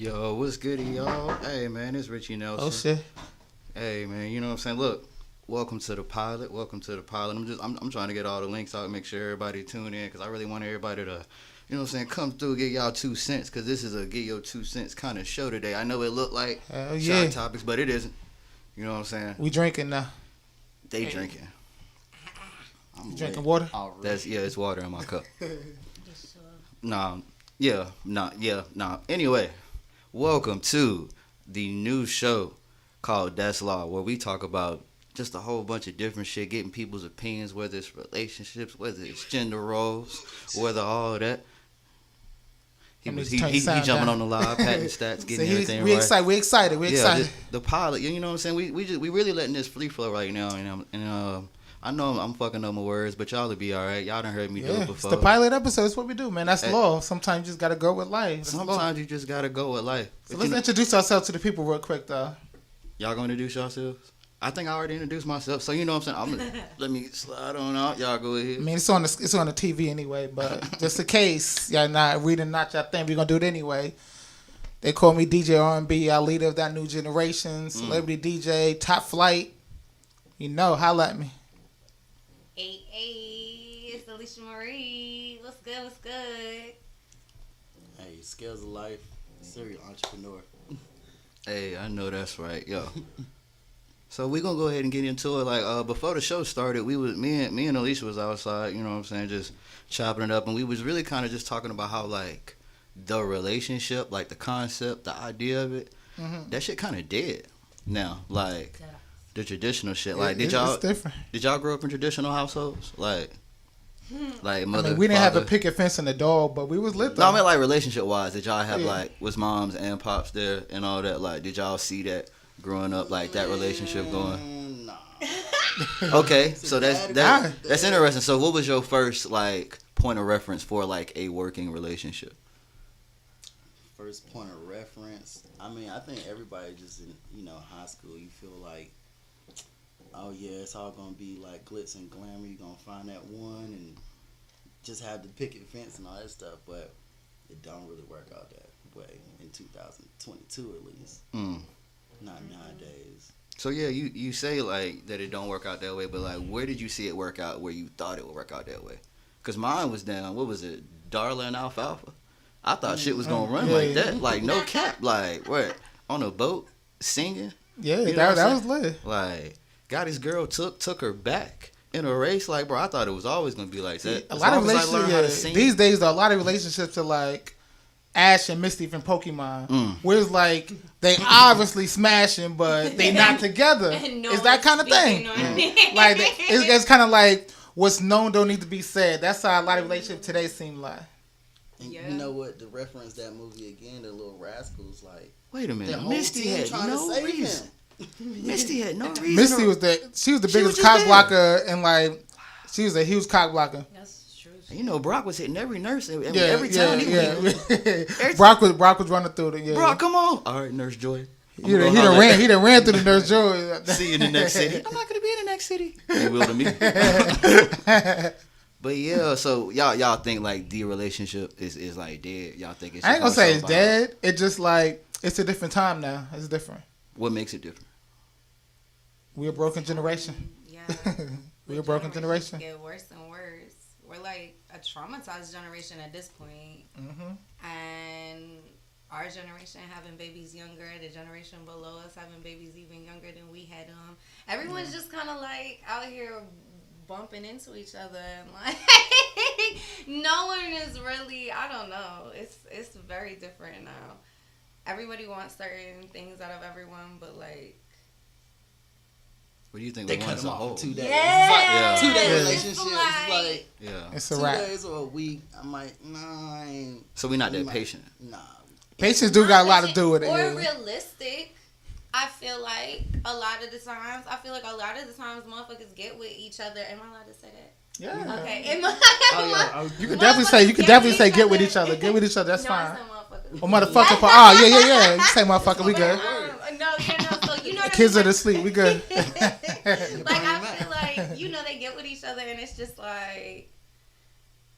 Yo, what's goody, y'all? Hey, man, it's Richie Nelson. Oh shit. Hey, man, you know what I'm saying? Look, welcome to the pilot. Welcome to the pilot. I'm trying to get all the links out, make sure everybody tune in, because I really want everybody to, you know what I'm saying, come through, get y'all 2 cents, because this is a get your 2 cents kind of show today. I know it looked like Hell yeah. shot topics, but it isn't. You know what I'm saying? We drinking now. They drinking. You drinking water? It's water in my cup. Nah. Anyway, welcome to the new show called That's Law, where we talk about just a whole bunch of different shit, getting people's opinions, whether it's relationships, whether it's gender roles, whether all that. He jumping on the live, patting stats, getting everything right. We excited. The pilot, you know what I'm saying? We really letting this free flow right now, and I know I'm fucking up my words, but y'all will be all right. Y'all done heard me do it before. It's the pilot episode. That's what we do, man. That's law. Sometimes you just gotta go with life. Sometimes you just gotta go with life. So let's introduce ourselves to the people real quick, though. Y'all gonna introduce yourselves? I think I already introduced myself, so you know what I'm saying. Let me slide on out. Y'all go ahead. I mean, it's on the TV anyway, but just in case y'all not reading not y'all think, we're gonna do it anyway. They call me DJ R&B, our leader of that new generation, celebrity DJ, top flight. You know, holla at me. Hey, it's Alicia Marie. What's good? What's good? Hey, Scales of Life, serial entrepreneur. Hey, I know that's right, yo. So we gonna go ahead and get into it. Like before the show started, me and Alicia was outside. You know what I'm saying, just chopping it up, and we was really kind of just talking about how like the relationship, like the concept, the idea of it, that shit kind of dead now. Like the traditional shit. Like did y'all grow up in traditional households? Like mother. We didn't father? have a picket fence in the dog, but we was lit though. No, I mean like relationship wise, did y'all have like was moms and pops there and all that? Like did y'all see that growing up, like that relationship going? Nah. Okay, so that's interesting. So what was your first like point of reference for like a working relationship? First point of reference. I mean, I think everybody just in high school, you feel like, oh yeah, it's all gonna be like glitz and glamour. You're gonna find that one and just have the picket fence and all that stuff, but it don't really work out that way in 2022 at least. Not nowadays. So yeah, you say like that it don't work out that way, but like where did you see it work out where you thought it would work out that way? Cause mine was down. What was it, Darla and Alfalfa? I thought shit was gonna run like that, like no cap, like what on a boat singing. Yeah, you know that was lit. Like got his girl took her back in a race. Like bro, I thought it was always gonna be like that. A lot of relationships these days, though, a lot of relationships are like Ash and Misty from Pokemon, where it's like they obviously smashing, but they not together. It's that kind of thing. Like it's kind of like what's known don't need to be said. That's how a lot of relationships today seem like. And you know what? To reference that movie again, the Little Rascals, like wait a minute, Misty had no reason. Misty had no reason. Misty was she was the biggest cock blocker, and like she was a huge cock blocker. You know, Brock was hitting every nurse every time he went. Brock was running through it. Yeah. Brock, come on! All right, Nurse Joy. He done ran through the Nurse Joy. See you in the next city. I'm not gonna be in the next city. He will to me. But yeah, so y'all think like the relationship is like dead? Y'all think it's? I ain't gonna say it's dead. It's just like it's a different time now. It's different. What makes it different? We're a broken generation. Yeah, we're a broken generation. Get worse and worse. We're like a traumatized generation at this point. And our generation having babies younger, the generation below us having babies even younger than we had them. Everyone's just kind of like out here bumping into each other, and like no one is really, I don't know. It's very different now. Everybody wants certain things out of everyone, but like. What do you think? They cut them off 2 days. Yeah. It's like 2 day relationship. It's like it's a 2 wrap. days or a week. I'm like, nah. I ain't. So we're not that patient. Nah. Patience do got a lot to do with it. Or realistic. I feel like a lot of the times, motherfuckers get with each other. Am I allowed to say that? Yeah. Okay. You can definitely say get with each other. Get with each other. That's fine. Oh, motherfucker. Oh yeah. You say motherfucker. We good. So you know. Kids are asleep. We good. Like I feel like they get with each other, and it's just like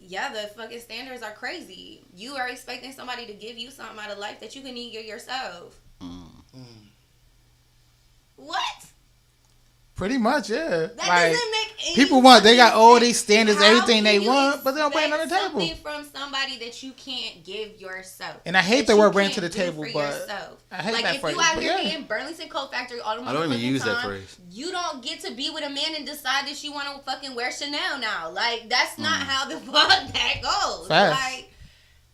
yeah, the fucking standards are crazy. You are expecting somebody to give you something out of life that you can eat yourself. What? Pretty much, yeah. That like, doesn't make any people want, they got all these standards, How everything they can you want, but they don't bring it on the table. Something from somebody that you can't give yourself. And I hate the word bring to the table, but I hate that phrase. Like if you out here being Burlington Coat Factory all the motherfucking time, I don't even use that phrase. You don't get to be with a man and decide that you want to fucking wear Chanel now. Like that's not how the fuck that goes. Fast. Like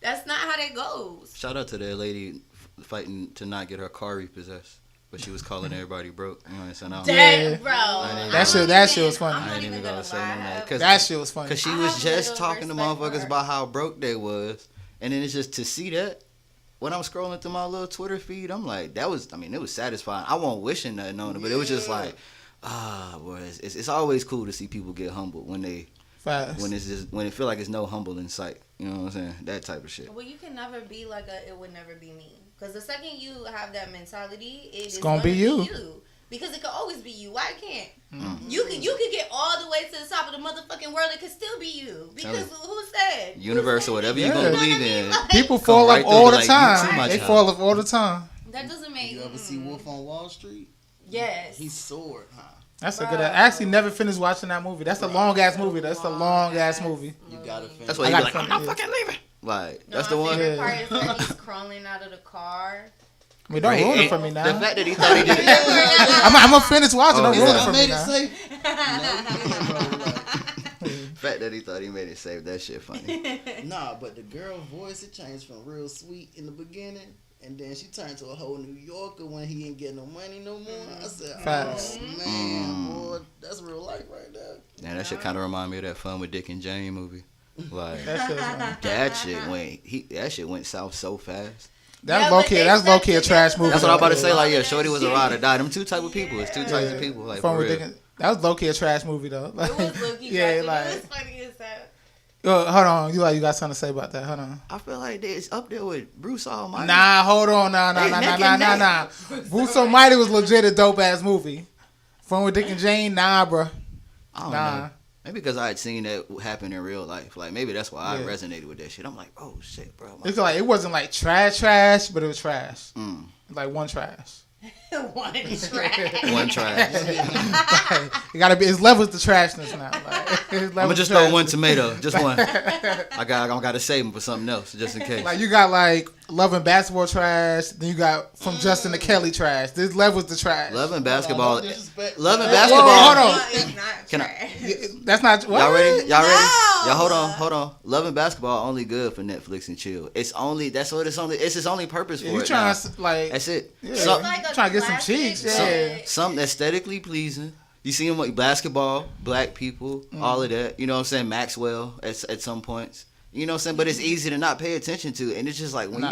that's not how that goes. Shout out to that lady fighting to not get her car repossessed. But she was calling everybody broke. You know what I'm saying? Damn, bro. That shit was funny. I ain't even gonna say nothing like that. That shit was funny. Because she was just talking to motherfuckers about how broke they was. And then it's just to see that. When I'm scrolling through my little Twitter feed, I'm like, it was satisfying. I wasn't wishing nothing on it, but it was just like, boy, it's always cool to see people get humbled when they, when it feel like it's no humble in sight. You know what I'm saying? That type of shit. Well, you can never be like it would never be me. Because the second you have that mentality, it's gonna be you. Because it could always be you. Why can't? You could get all the way to the top of the motherfucking world. It could still be you. Because who said? Universal, whatever you're going to believe in. Like, people fall off all the time. They fall off all the time. That doesn't make... You ever see Wolf on Wall Street? Yes. He soared, huh? That's a good... I actually never finished watching that movie. That's a long-ass movie. That's a long-ass movie. You gotta finish. That's why you be like, I'm not fucking leaving. Like, that's the one. My favorite part is when he's crawling out of the car. I mean, don't ruin it for me now. The fact that he thought he did it. I'm going to finish watching. Don't ruin it for me now. The fact that he thought he made it safe, that shit funny. Nah, but the girl voice, it changed from real sweet in the beginning. And then she turned to a whole New Yorker when he ain't getting no money no more. I said, man, boy, that's real life right there. Yeah, that shit kind of remind me of that Fun with Dick and Jane movie. Like, that shit went south so fast. That's low key a trash movie. That's what I'm about to say. Like, yeah, Shorty was a ride or die. Them two type of people. It's two types of people. Like, for real. That was low key a trash movie though. Like, it was low key. Yeah, it like. was funny as hell. Hold on, you got something to say about that? Hold on. I feel like it's up there with Bruce Almighty. Nah, hold on, nah. Bruce Almighty was legit a dope ass movie. Fun with Dick and Jane, nah, bro. I don't know. Maybe because I had seen that happen in real life. Like, maybe that's why I resonated with that shit. I'm like, oh, shit, bro. It's like, it wasn't like trash, but it was trash. Like one trash. One trash. One trash. It gotta be, it's levels to trashness now. Like, I'm gonna just throw one tomato. Just one. I gotta save him for something else, just in case. Like, you got like Love and Basketball trash, then you got From Justin to Kelly trash. There's levels to trash. Love and Basketball. Love and Basketball. Hold on. It's not trash. That's not. What? Y'all ready? No. Y'all hold on. Love and Basketball only good for Netflix and chill. It's its only purpose for it. You trying to like? That's it. Yeah. Trying to get some cheeks. Yeah. Something aesthetically pleasing. You see them with basketball, black people, all of that. You know what I'm saying? Maxwell at some points. You know what I'm saying? But it's easy to not pay attention to. And it's just like when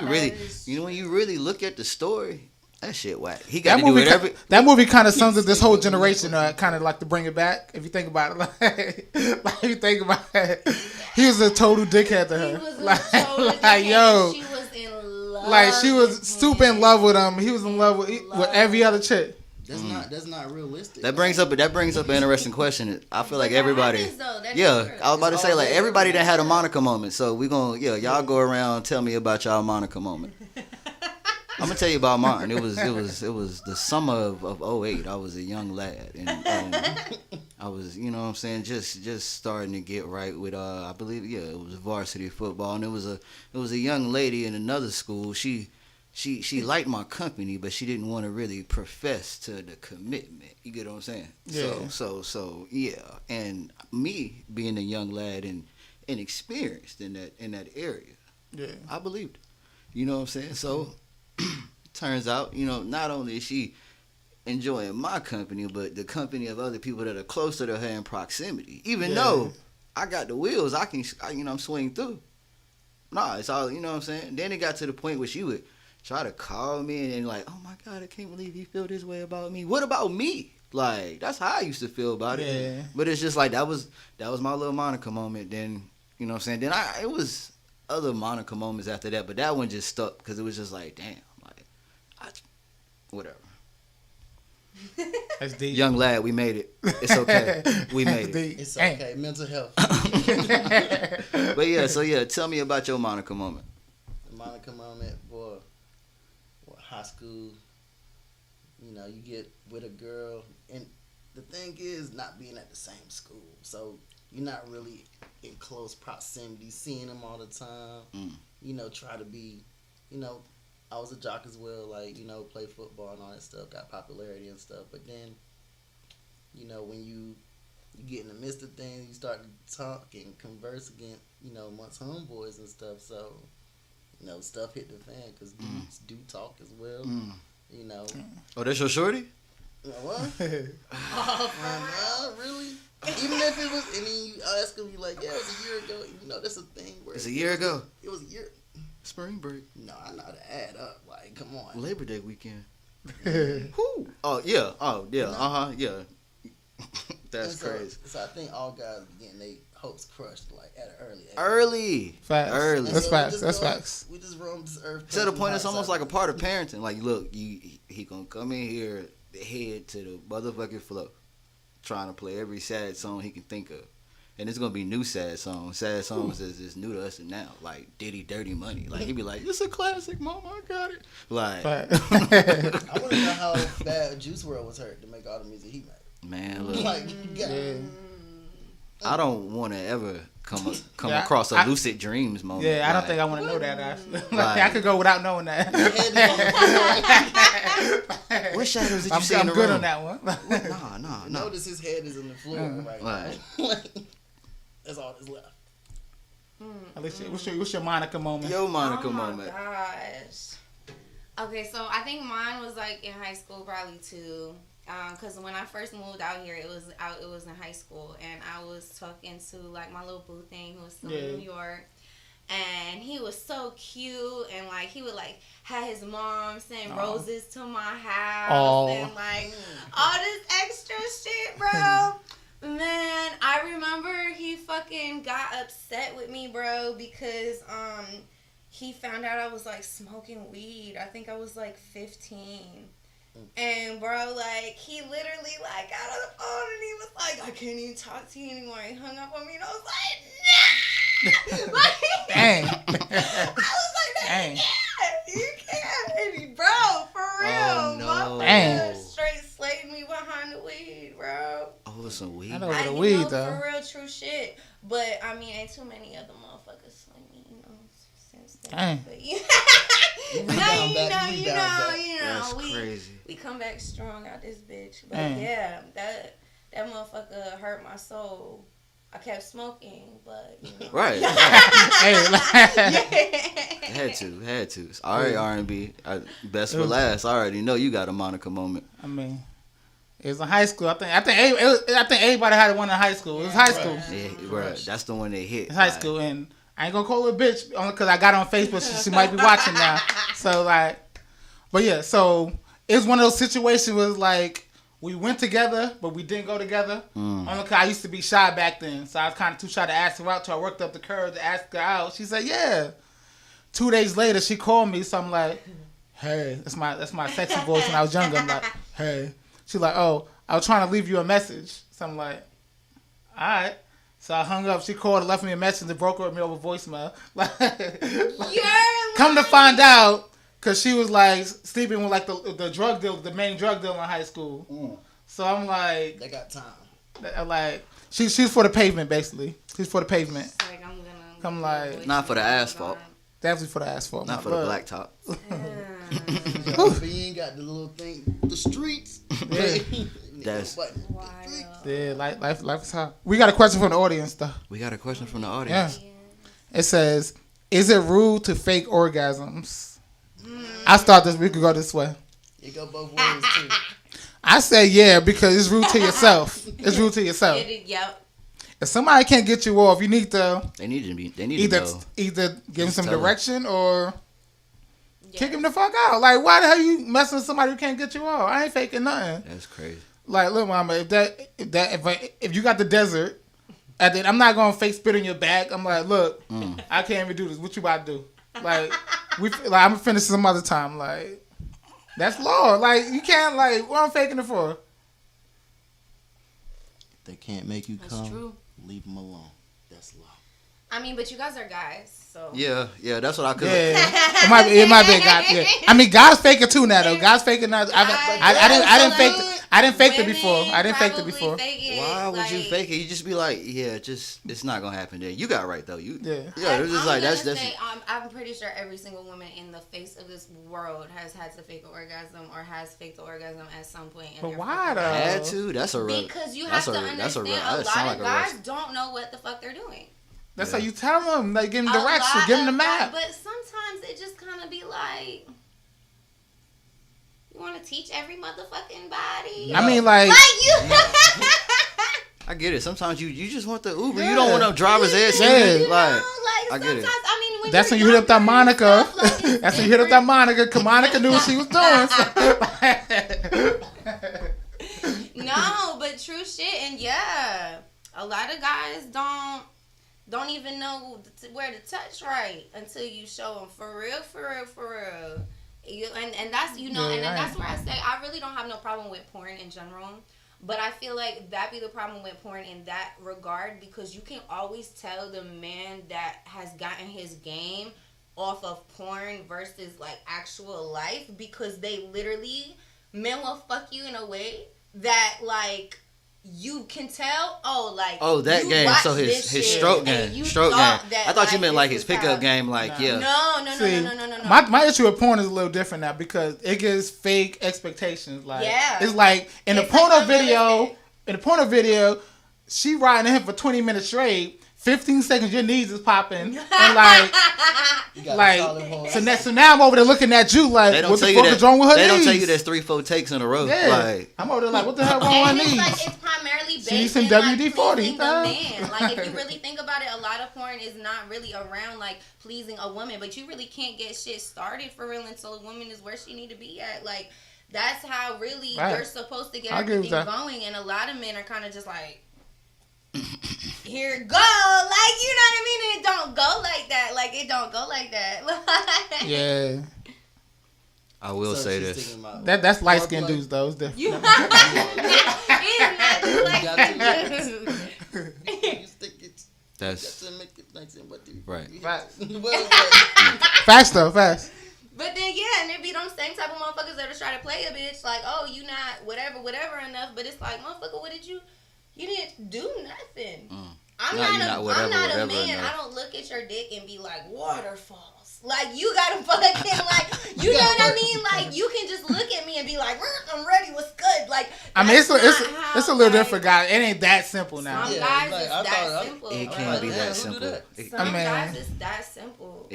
you really look at the story, that shit whack. He got to do whatever. That movie kind of sums up this whole generation, kind of like to bring it back. If you think about it, like you think about it, he was a total dickhead to her. He was a total dickhead. Yo, she was in love. Like she was super in love with him. He was in love with every other chick. That's not realistic. That brings up an interesting question. I feel like everybody. I was about to say like everybody that had a Monica moment. So we gonna y'all go around and tell me about y'all Monica moment. I'm gonna tell you about mine. It was the summer of 2008. I was a young lad and I was, you know what I'm saying, just starting to get right with I believe it was varsity football, and it was a young lady in another school. She liked my company, but she didn't want to really profess to the commitment. You get what I'm saying? Yeah. So yeah. And me being a young lad and inexperienced in that area, I believed it. You know what I'm saying? So turns out, not only is she enjoying my company, but the company of other people that are closer to her in proximity. Even though I got the wheels, I'm swing through. Nah, it's all, you know what I'm saying? Then it got to the point where she would try to call me and like, oh my God, I can't believe you feel this way about me. What about me? Like, that's how I used to feel about it. Yeah. But it's just like, that was my little Monica moment. Then, you know what I'm saying? Then it was other Monica moments after that, but that one just stuck because it was just like, damn, like, whatever. That's deep. Young lad, we made it. It's okay. We made it. It's okay. Mental health. But yeah, so yeah, tell me about your Monica moment. The Monica moment, boy. High school. You know, you get with a girl, and the thing is, not being at the same school, so you're not really in close proximity, seeing them all the time. You know, try to be, you know, I was a jock as well, like, you know, play football and all that stuff, got popularity and stuff. But then, you know, when you get in the midst of things, you start to talk and converse again, you know, amongst homeboys and stuff. So, you know, stuff hit the fan because dudes do talk as well. You know. Oh, that's your shorty? What? Really? Even if it was, and then you ask him, you like, yeah, it was a year ago. You know, that's a thing. Where it's a year ago. It was a year. Spring break. No, I know how to add up. Like, come on. Labor Day weekend. Whoo. Oh yeah. Oh yeah. Yeah. That's crazy. So I think all guys getting their hopes crushed like at an early age. Early. Facts. Early. That's facts. That's facts. We just roam this earth. To the point, it's almost like a part of parenting. Like, look, he gonna come in here, head to the motherfucking flow, trying to play every sad song he can think of. And it's gonna be new sad songs. Sad songs is new to us and now. Like Diddy Dirty Money. Like he be like, it's a classic, mama, I got it. Like I wanna know how bad Juice WRLD was hurt to make all the music he made. Man, look. Like, I don't wanna ever come across a lucid dreams moment. Yeah, I don't think I wanna know that actually. Like, I could go without knowing that. What shadows did you see in the I'm good room? on that one. Nah. Notice his head is on the floor right now. That's all that's left. What's your Monica moment? Your Monica moment. Oh my gosh. Okay, so I think mine was like in high school probably too. Cause when I first moved out here, it was in high school, and I was talking to like my little boo thing who was still in New York, and he was so cute, and like he would like have his mom send roses to my house and like all this extra shit, bro. Man, I remember he fucking got upset with me, bro, because he found out I was like smoking weed. I think I was like 15. And bro, like he literally like got on the phone and he was like, I can't even talk to you anymore. He hung up on me and I was like, nah. Like, Dang. I was like, dang. You can't, bro, for real. Oh, no. My man straight slayed me behind the weed, bro. Oh, some weed. I know the weed though. For real, true shit. But I mean, ain't too many other motherfuckers slay me, you know, since then. Dang. But, you know. That's crazy. We come back strong out this bitch. But yeah, that motherfucker hurt my soul. I kept smoking, but you know. Right. Had to. All right, R&B. Best for last. I already know you got a Monica moment. I mean, it was in high school. I think everybody had one in high school. It was high school. Yeah, right. That's the one that hit. It's high school, and I ain't gonna call her a bitch only because I got her on Facebook. So she might be watching now. So like, but yeah. So it was one of those situations where like we went together, but we didn't go together. Only because I used to be shy back then, so I was kind of too shy to ask her out. So I worked up the courage to ask her out. She said, "Yeah." 2 days later, she called me. So I'm like, "Hey," that's my sexy voice when I was younger. I'm like, "Hey." She's like, "Oh, I was trying to leave you a message." So I'm like, "All right." So I hung up. She called and left me a message and broke up with me over voicemail. Come to find out, because she was like sleeping with like the drug dealer, the main drug dealer in high school. So I'm like, they got time. Like she's for the pavement basically. She's for the pavement. Like I'm gonna come like not for the asphalt. Definitely for the asphalt. Not for the blacktop. You ain't got the little thing, the streets. Yeah. That's life is hard. We got a question from the audience though. We got a question from the audience. Yeah. It says, "Is it rude to fake orgasms?" I thought we could go this way. It go both ways too. I say yeah because it's rude to yourself. It's rude to yourself. Yep. If somebody can't get you off, you need to. They need either to know. Either give them some direction or kick him the fuck out. Like, why the hell you messing with somebody who can't get you off? I ain't faking nothing. That's crazy. Like, look, mama, if you got the desert, I'm not gonna fake spit in your back. I'm like, look, I can't even do this. What you about to do? Like, I'm gonna finish some other time. Like, That's law. Like, you can't, like, what I'm faking it for? If they can't make you come, true. Leave them alone. That's law. I mean, but you guys are guys, so. Yeah, that's what I could. Yeah, it might be a guy. Yeah. I mean, guys fake it too now though. Guys fake it now. I didn't fake it. I didn't fake it before. Why would you fake it? You just be like, it's not gonna happen there. You got right though. It's just like that's. I'm pretty sure every single woman in the face of this world has had to fake an orgasm or has faked an orgasm at some point. But why though? Had to? That's a real. Because you have to understand. A lot of guys don't know what the fuck they're doing. That's how you tell them. Like, give them direction, give them the map. But sometimes it just kind of be like, you want to teach every motherfucking body. I mean, like you. I get it. Sometimes you just want the Uber. You don't want no driver's ed. I get it. I mean, when that's when you hit up that Monica. That's when you hit up that Monica. Cause Monica knew what she was doing. No, but true shit. And yeah, a lot of guys don't even know where to touch right until you show them for real. And that's that's where I say I really don't have no problem with porn in general, but I feel like that be the problem with porn in that regard, because you can always tell the man that has gotten his game off of porn versus like actual life, because they literally, men will fuck you in a way that like you can tell, that game. So his stroke game. I thought you meant like his pickup game. Like, yeah. No. My issue with porn is a little different now, because it gives fake expectations. Like, it's like in the porno video, she riding him for 20 minutes straight. 15 seconds, your knees is popping, and so now I'm over there looking at you like, what the fuck is wrong with her knees? They don't tell you there's 3-4 takes in a row. Yeah. Like, I'm over there like, what the hell wrong with my knees? It's primarily based in WD-40. The man. Like, if you really think about it, a lot of porn is not really around like pleasing a woman, but you really can't get shit started for real until a woman is where she need to be at. Like, that's how really you're supposed to get everything going, and a lot of men are kind of just like, here it go, like, you know what I mean? And it don't go like that. Like, it don't go like that. Yeah. I will say this. That's light skinned dudes though. It's different. You that's right. Fast though, fast. But then and it be them same type of motherfuckers that try to play a bitch like, oh, you not whatever enough, but it's like, motherfucker, what did you didn't do nothing. I'm not a man. Enough. I don't look at your dick and be like, waterfalls. Like, you gotta fucking, like, you know what I mean? Like, you can just look at me and be like, I'm ready, what's good? Like, I mean, it's a little different, guys. It ain't that simple now. Some guys it's that simple. It can't be that simple. Some guys it's that simple.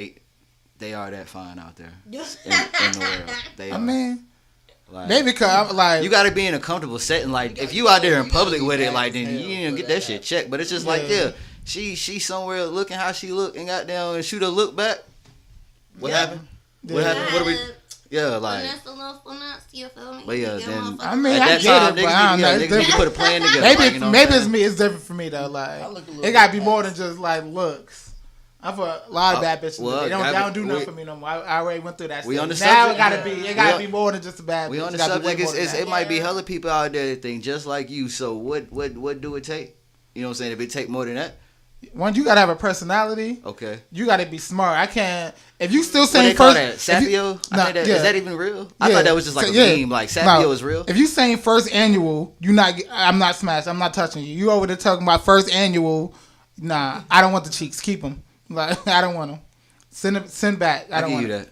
They are that fine out there in the world. They are. I mean, like, maybe because like, you got to be in a comfortable setting. Like, if you out there in public with it, like, then you get that shit checked. But it's just like, she somewhere looking how she look and got down and shoot a look back. What happened? What happened? What are we? Yeah, like. But yeah, then I mean, I get it, but I don't know. Niggas need to put a plan together. Maybe it's me. It's different for me though. Like, it gotta be more than just like looks. I've a lot of bad bitches. They don't do nothing for me no more. I already went through that. We on the now subject. It gotta be more than just a bad bitch. We on the subject. It might be hella people out there that think just like you. So what do it take? You know what I'm saying? If it take more than that. One, you gotta have a personality. Okay. You gotta be smart. I can't. If you still saying first, that? Sapio? Is that even real? I thought that was just like a meme. Like, Sapio is real. If you saying first annual, I'm not smashed. I'm not touching you. You over there talking about first annual? Nah, I don't want the cheeks. Keep them. Like, I don't want them. Send back. I don't want that.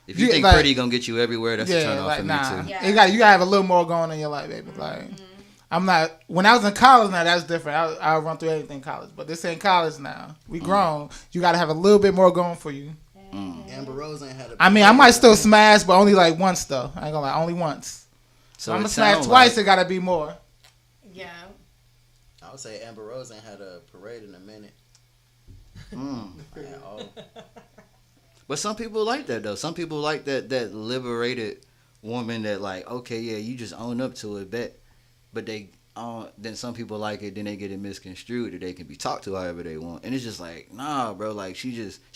If you think pretty gonna get you everywhere, that's a turn off for me too. Yeah. You gotta have a little more going on in your life, baby. Like, I'm not. When I was in college, now that's different. I run through everything in college, but this ain't college now. We grown. You gotta have a little bit more going for you. Amber Rose ain't had. I mean, I might still smash, but only like once though. I ain't gonna lie, only once. So I'm gonna smash twice. It gotta be more. Yeah. I would say Amber Rose ain't had a parade in a minute. But some people like that though. Some people like that liberated woman that like, okay, yeah, you just own up to it, but they then some people like it, then they get it misconstrued that they can be talked to however they want, and it's just like, nah, bro, like she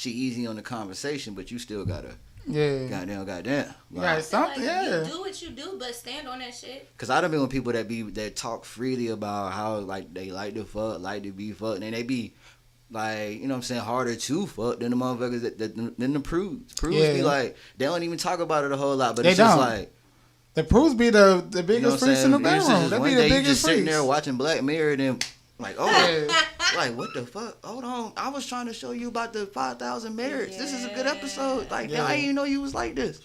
easy on the conversation, but you still gotta Yeah. Goddamn. Wow. Yeah, something. Yeah. You do what you do, but stand on that shit. Cause I done been with people that talk freely about how like they like to fuck, like to be fucked, and they be like, you know what I'm saying, harder to fuck than the motherfuckers than the prudes. Prudes be like, they don't even talk about it a whole lot, but it's just like. The prudes be the biggest freaks in the bedroom. They be the biggest freaks. You just sitting there watching Black Mirror and like, like what the fuck? Hold on, I was trying to show you about the 5,000 marriage. This is a good episode. Like, I didn't even know you was like this.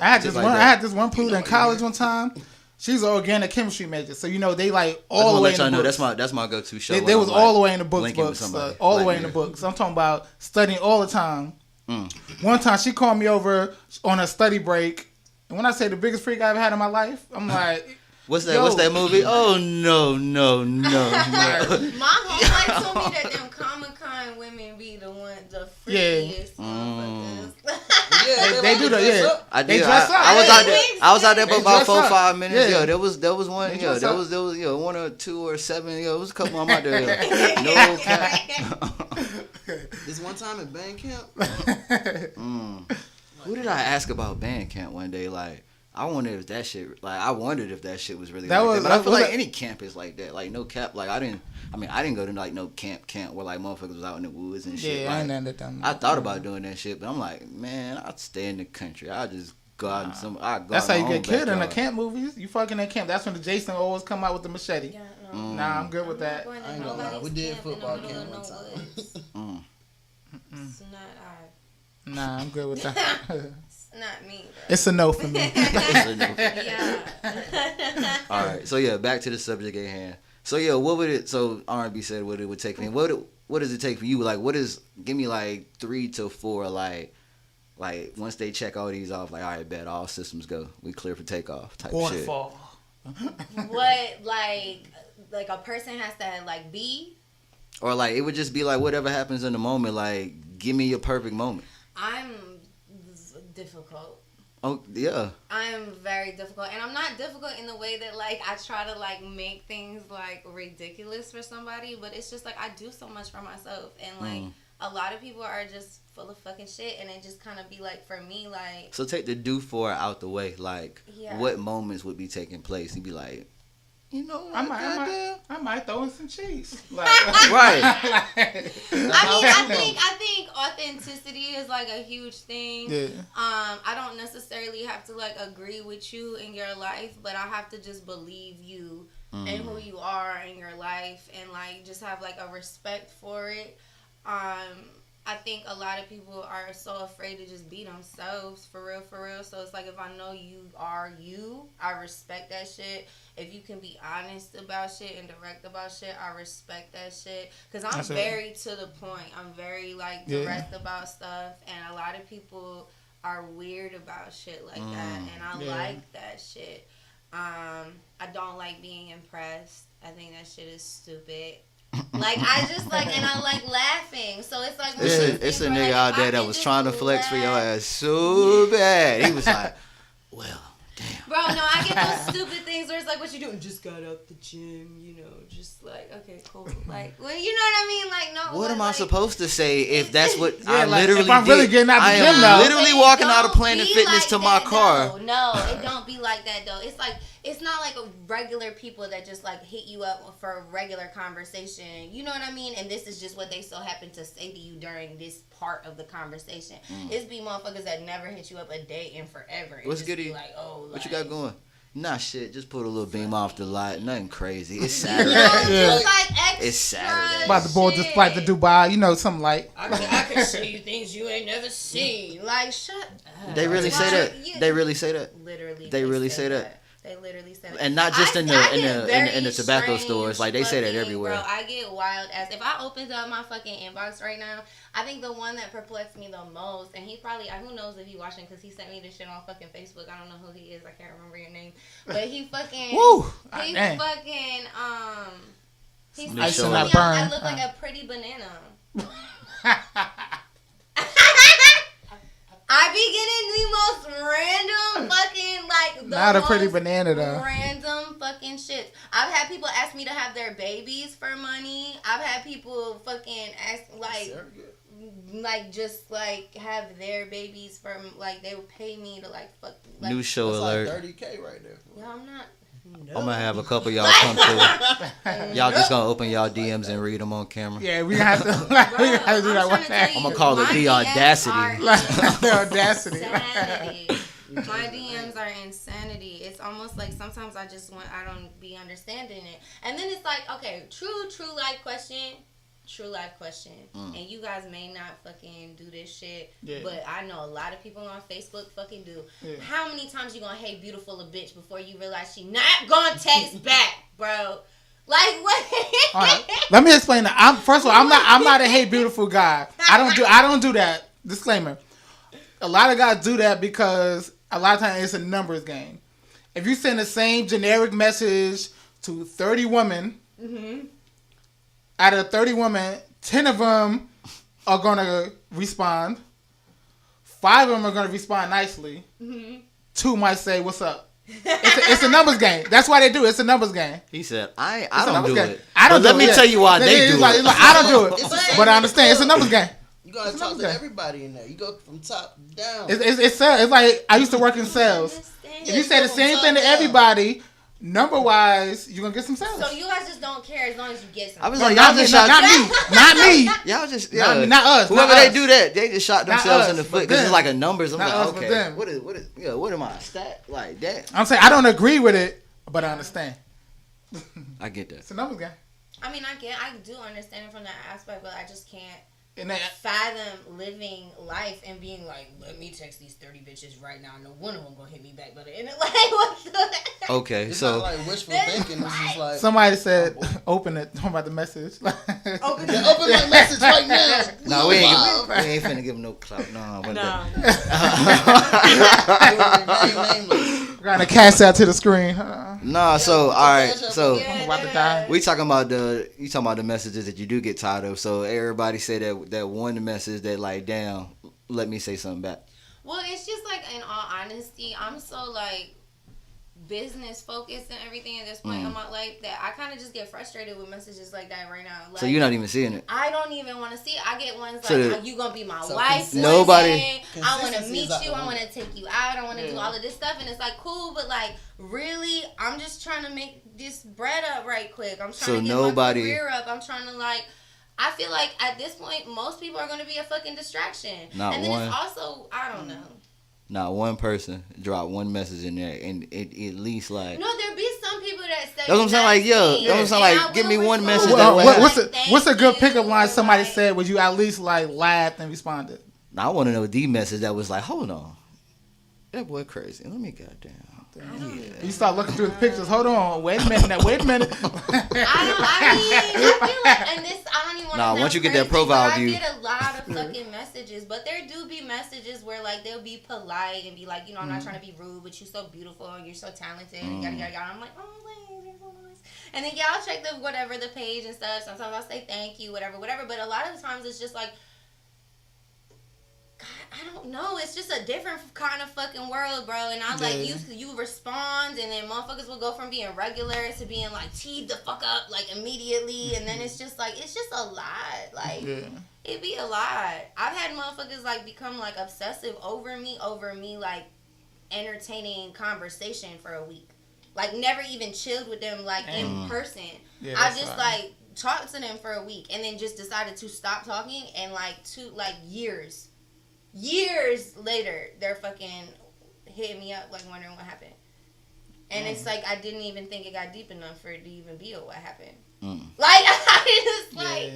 I had this one prude in college one time. She's an organic chemistry major, so they like all the way in the books. That's my go-to show. They was all the way in the books, all the way in the books. I'm talking about studying all the time. One time she called me over on a study break. And when I say the biggest freak I ever had in my life, I'm like, what's that movie? Oh no. My homeboy told me that them Comic-Con women be the freakiest motherfuckers. They do that. Yeah, they dress up. I was out there for about 4-5 minutes. Yeah, there was one. Yeah, there was 1 or 2 or 7. Yeah, it was a couple of them out there. No cap. This one time at band camp. Who did I ask about band camp one day? Like, I wondered if that shit was really that. But I feel like any camp is like that. Like, no cap. Like, I didn't go to like no camp where like motherfuckers was out in the woods and shit. Yeah, like, I thought about doing that shit, but I'm like, man, I'd stay in the country. I just go out and that's how you get killed in the camp movies. You fucking in camp. That's when the Jason always come out with the machete. Yeah, nah, I'm good with that. I ain't gonna lie. We did football camp one time. It's not Nah, I'm good with that. It's not me, though. It's a no for me. Yeah. All right. So yeah, back to the subject at hand. So yeah, what would it? So R&B said what it would take for me. What does it take for you? Like, give me like 3 to 4. Like once they check all these off, like, all right, bet all systems go. We clear for takeoff type shit. Waterfall. What like a person has to like be? Or like it would just be like whatever happens in the moment. Like, give me your perfect moment. I'm difficult. Oh, yeah. I'm very difficult. And I'm not difficult in the way that, like, I try to, like, make things, like, ridiculous for somebody. But it's just, like, I do so much for myself. And, like, a lot of people are just full of fucking shit. And it just kind of be, like, for me, like... So take the do for out the way. Like, what moments would be taking place? You'd be like... You know, I might throw in some cheese. Like, right. I think authenticity is like a huge thing. Yeah. I don't necessarily have to like agree with you in your life, but I have to just believe you and who you are in your life, and like just have like a respect for it. I think a lot of people are so afraid to just be themselves, for real. So it's like, if I know you are you, I respect that shit. If you can be honest about shit and direct about shit, I respect that shit. Because I'm very to the point. I'm very, like, direct about stuff. And a lot of people are weird about shit like that. And I like that shit. I don't like being impressed. I think that shit is stupid. Like, I just like, and I like laughing. So it's like, it's a nigga out there that was trying to flex for your ass so bad. He was like, well, damn. Bro, no, I get those stupid things where it's like, what you doing? Just got up the gym, you know, just like, okay, cool. Like, well, you know what I mean? Like, no. What am I supposed to say if that's what I literally if I'm really getting out the gym now. I am literally walking out of Planet Fitness to my car. No, it don't be like that, though. It's like, it's not like regular people that just like hit you up for a regular conversation. You know what I mean? And this is just what they so happen to say to you during this part of the conversation. It's be motherfuckers that never hit you up a day in forever. What's good? Like, oh, what you got going? Nah, shit. Just put a little beam off the light. Nothing crazy. It's Saturday. Just like extra it's Saturday. About to board this flight to Dubai. You know, something like. I can show you things you ain't never seen. Like, shut up. They really say that? They really say that? Literally. They really say that? They literally said it. And not just in the tobacco stores. Like, they say that everywhere. Bro, I get wild ass. If I opened up my fucking inbox right now, I think the one that perplexed me the most, and he probably, who knows if he watching, because he sent me this shit on fucking Facebook. I don't know who he is. I can't remember your name. But he fucking, Woo! He said I look like a pretty banana. I be getting the most random fucking, like, not a pretty banana, though. Random fucking shit. I've had people ask me to have their babies for money. I've had people fucking ask, like, like just like have their babies from like they would pay me to like fuck. Like, New show alert. Like $30K right there. Yeah, I'm not. No. I'm gonna have a couple of y'all come through. Y'all just gonna open y'all DMs and read them on camera. Yeah, we have to. We have to do that one time. I'm gonna call it the audacity. The audacity. Insanity. My DMs are insanity. It's almost like sometimes I don't be understanding it, and then it's like, okay, true life question. And you guys may not fucking do this shit, but I know a lot of people on Facebook fucking do. How many times you gonna hate beautiful a bitch before you realize she not gonna text back, bro? Like what? All right. Let me explain that. First of all, I'm not a hate beautiful guy. I don't do that. Disclaimer. A lot of guys do that because a lot of times it's a numbers game. If you send the same generic message to 30 women. Mm-hmm. Out of 30 women, 10 of them are going to respond. 5 of them are going to respond nicely. Mm-hmm. 2 might say, what's up? It's a numbers game. That's why they do it. It's a numbers game. He said, I don't do it. Let me tell you why they do it. I don't do it. But I understand. It's a numbers game. You got to talk to everybody in there. You go from top down. It's like I used to work in sales. If you say the same thing to everybody, number wise, you're gonna get some sales. So you guys just don't care as long as you get some. I was like, y'all just shot not me. Y'all just not us. Whoever they do that, they just shot themselves in the foot because it's like a numbers. I'm like, okay, what am I stat like that? I'm saying I don't agree with it, but I understand. I get that. It's a numbers game. I mean, I do understand it from that aspect, but I just can't fathom living life and being like, let me text these 30 bitches right now. No one of them gonna hit me back, but and like, what the? Okay, it's so not like wishful thinking. It's just like somebody said, open it. Talking about the message. Open my message right now. No, we ain't finna give them no clout. No. We're gonna cast out to the screen. Nah, so all right, so I'm about to die. you talking about the messages that you do get tired of. So everybody say that one message that like, damn, let me say something back. Well, it's just like, in all honesty, I'm so like business focused and everything at this point in my life that I kind of just get frustrated with messages like that right now. Like, so you're not even seeing it. I don't even want to see it. I get ones like, you gonna be my wife? Nobody. I want to meet you. I want to take you out. I want to do all of this stuff, and it's like cool, but like really, I'm just trying to make this bread up right quick. I'm trying to get my career up. I'm trying to like. I feel like at this point, most people are going to be a fucking distraction. And then it's also, I don't know. Not one person drop one message in there, and it at least like. No, there be some people that say. That's what I'm saying. Like, that's what I'm saying. Like, give me one message. What's a good pickup line somebody said? Would you at least like laughed and responded? Now, I want to know the message that was like, hold on, that boy crazy. Let me goddamn. You start looking through the pictures. Hold on. Wait a minute. I feel like, and this, I don't even want to. Nah, once you get that profile view. I get a lot of fucking messages, but there do be messages where like they'll be polite and be like, I'm not trying to be rude, but you're so beautiful and you're so talented and yada yada yada. I'm like, oh, thanks, you're so nice. And then I'll check the page and stuff. Sometimes I'll say thank you, whatever. But a lot of the times it's just like. I don't know. It's just a different kind of fucking world, bro. And I like you respond, and then motherfuckers will go from being regular to being like teed the fuck up like immediately, and then it's just a lot. Like it be a lot. I've had motherfuckers like become like obsessive over me like entertaining conversation for a week. Like never even chilled with them like in person. Yeah, I just like talked to them for a week and then just decided to stop talking, and like years later, they're fucking hitting me up, like, wondering what happened. And it's like, I didn't even think it got deep enough for it to even be what happened. Like, I just, like,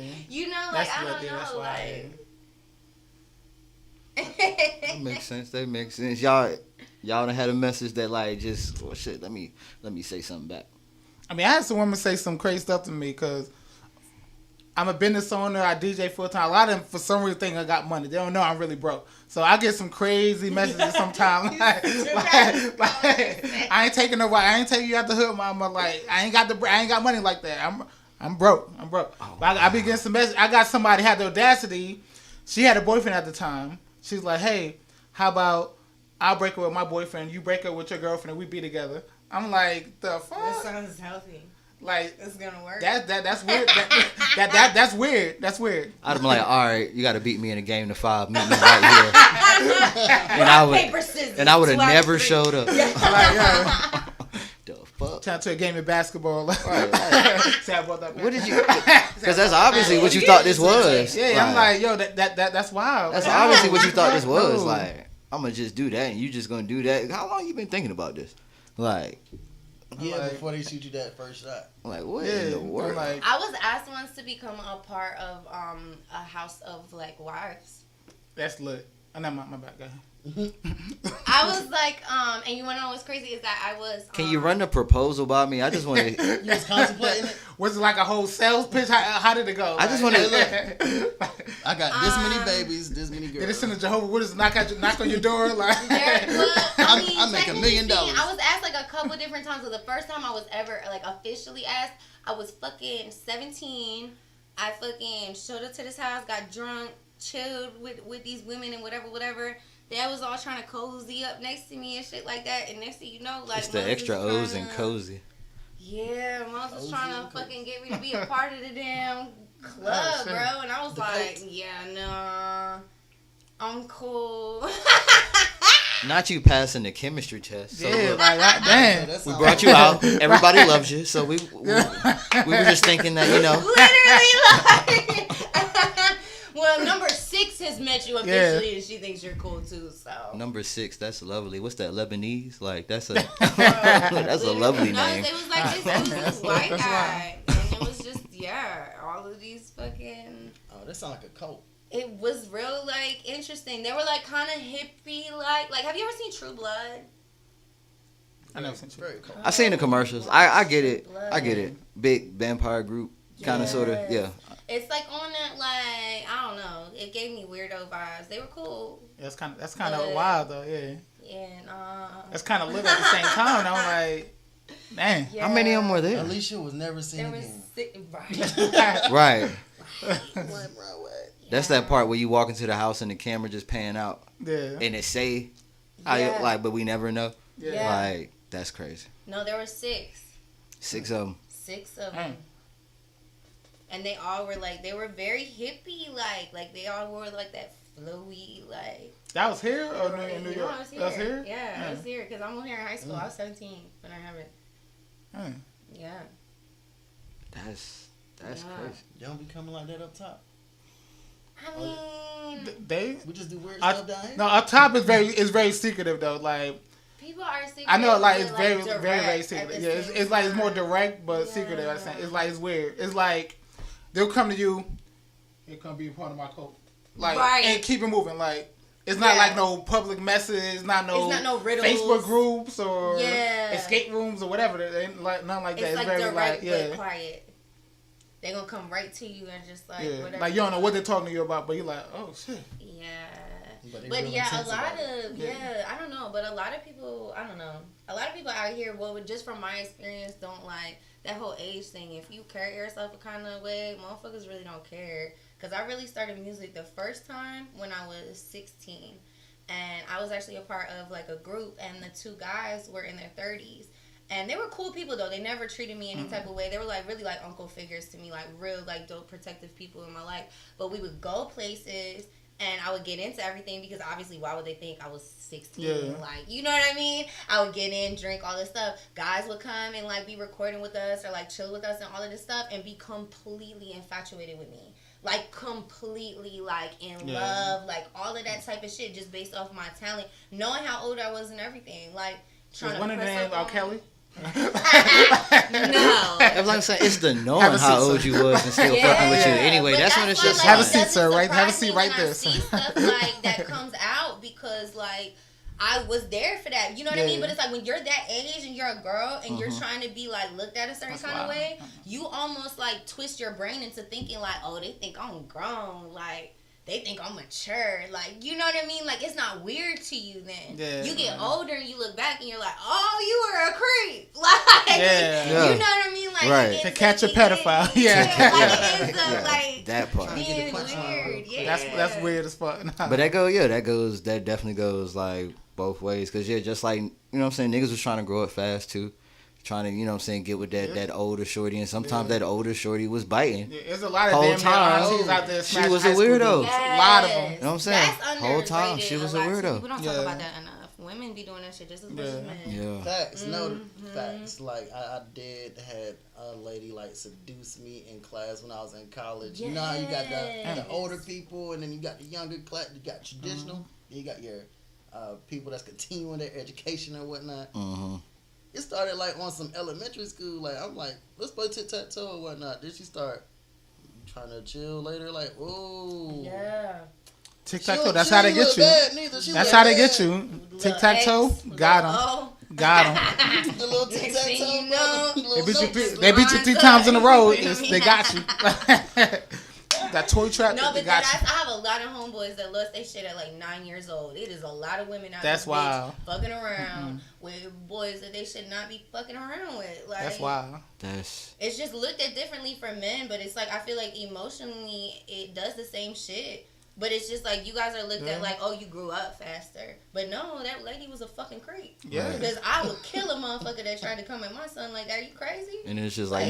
like, I don't know, like. That makes sense. Y'all done had a message that, like, just, well, shit, let me say something back. I mean, I had some women say some crazy stuff to me, because I'm a business owner. I DJ full time. A lot of them, for some reason, think I got money. They don't know I'm really broke. So I get some crazy messages sometimes. like, I ain't taking no. I ain't taking you out the hood, mama. Like, I ain't got money like that. I'm broke. Oh, but I be getting some messages. I got somebody had the audacity. She had a boyfriend at the time. She's like, hey, how about I'll break up with my boyfriend, you break up with your girlfriend, and we be together. I'm like, the fuck? That sounds healthy. Like it's gonna work. That's weird. That's weird. That's weird. I'd have been like, all right, you got to beat me in a game to 5. Meet me right here. And I would have never showed up. The fuck? Turn to a game of basketball. Right. What did you? Because that's obviously what you thought this was. Yeah, like, I'm like, yo, that's wild. That's obviously what you thought this was. Like, I'm gonna just do that, and you just gonna do that. How long you been thinking about this? Like. Yeah, like, before they shoot you that first shot. Like, what in the world? Like, I was asked once to become a part of a house of, like, wives. That's lit. I know my bad guy. I was like, and you want to know what's crazy is that I was. Can you run the proposal by me? I just want to. You was contemplating it? Was it like a whole sales pitch? How did it go? I just want to. I got this many babies, this many girls. Did it send a Jehovah's Witness knock on your door? Like, I make $1 million. I was asked like a couple different times. So the first time I was ever like officially asked, I was fucking 17. I fucking showed up to this house, got drunk, chilled with these women and whatever. They was all trying to cozy up next to me and shit like that. And next thing you know, like, it's the extra O's and cozy. Yeah, Mom was trying to fucking get me to be a part of the damn club, bro. And I was like, yeah, no, I'm cool. Not you passing the chemistry test. So yeah, like, damn. We brought you out. Everybody loves you. So we were just thinking that, you know. Literally, like. Well, number 6 has met you officially, and she thinks you're cool too. So number 6, that's lovely. What's that, Lebanese? Like that's a that's a lovely name. It was like this white guy, and it was just all of these fucking. Oh, that sounds like a cult. It was real like interesting. They were like kind of hippie like. Have you ever seen True Blood? I never seen True Blood. I've seen the commercials. I get it. I get it. Big vampire group, kind of, sort of, yeah. It's like on that, like, I don't know. It gave me weirdo vibes. They were cool. That's kind of wild though. Yeah. And that's kind of lit at the same time. And I'm like, man, how many of them were there? Alicia was never seen again. Right. That's that part where you walk into the house and the camera just pan out. Yeah. And it say, but we never know. Yeah. Like, that's crazy. No, there were 6. 6 of them. 6 of them. And they all were like, they were very hippie, like they all wore like that flowy, like. That was here or in New York? That was here? Yeah, I was here because I'm here in high school. I was 17 when I have it. Yeah. That's crazy. They don't be coming like that up top. I mean, we just do weird stuff down here. No, up top is very secretive though. Like. People are secretive. I know, like it's very secretive. Yeah, it's like it's more direct but secretive. I'm saying it's like it's weird. It's like they'll come to you. It come be a part of my code, like and keep it moving. Like it's not like no public message. It's not no riddles. Facebook groups or escape rooms or whatever. It ain't like nothing like that. It's like very direct, but quiet. They gonna come right to you and just like whatever. Like you don't know what they're talking to you about, but you're like, oh shit. Yeah. But a lot of I don't know, but a lot of people, I don't know. A lot of people out here, well, just from my experience, don't like that whole age thing. If you carry yourself a kind of way, motherfuckers really don't care. Because I really started music the first time when I was 16. And I was actually a part of like a group, and the 2 guys were in their 30s. And they were cool people though. They never treated me any type of way. They were like really like uncle figures to me, like real like dope protective people in my life. But we would go places. And I would get into everything because obviously why would they think I was 16? Yeah. Like, you know what I mean? I would get in, drink, all this stuff. Guys would come and like be recording with us or like chill with us and all of this stuff and be completely infatuated with me. Like completely like in love, like all of that type of shit just based off my talent. Knowing how old I was and everything. Like trying to one of them R. Kelly? No. That's like I'm saying, it's the knowing how old you was and still fucking with you. Anyway, that's when it's just have a seat, sir. Right, have a seat right there. I see stuff like that comes out because like I was there for that. You know what I mean? But it's like when you're that age and you're a girl and you're trying to be like looked at a certain kind of way, you almost like twist your brain into thinking like, oh, they think I'm grown, like. They think I'm mature. Like, you know what I mean? Like, it's not weird to you then. Yeah, you get older and you look back and you're like, oh, you were a creep. Like, you know what I mean? Like, to catch a pedophile. Like, that part. Being weird. Yeah. That's weird as fuck. But that definitely goes, like, both ways. Because, just like, you know what I'm saying? Niggas was trying to grow it fast, too. trying to, you know what I'm saying, get with that older shorty, and sometimes that older shorty was biting. Yeah, there's a lot of damn aunties out there. She was a weirdo. Yes. A lot of them. You know what I'm saying? That's whole time she was a weirdo. People don't talk about that enough. Women be doing that shit just as much as men. Yeah. Facts, no facts. Like I did had a lady like seduce me in class when I was in college. You know how you got the older people, and then you got the younger class. You got traditional. You got your people that's continuing their education and whatnot. It started like on some elementary school. Like I'm like, let's play tic-tac-toe and whatnot. Then she start trying to chill later. Like, oh yeah. Tic-tac-toe, that's how they get you. That's how they get you. Tic-tac-toe, got them. Got them. The little tic-tac-toe. They beat you 3 times in a row. They got you. That toy trap. No, but I have a lot of homeboys that lost their shit at like 9 years old. It is a lot of women out there fucking around with boys that they should not be fucking around with. Like, that's wild. It's just looked at differently for men, but it's like I feel like emotionally it does the same shit. But it's just like you guys are looked at like, oh, you grew up faster. But no, that lady was a fucking creep. Yeah. Because I would kill a motherfucker that tried to come at my son like that. Are you crazy? And it's just like,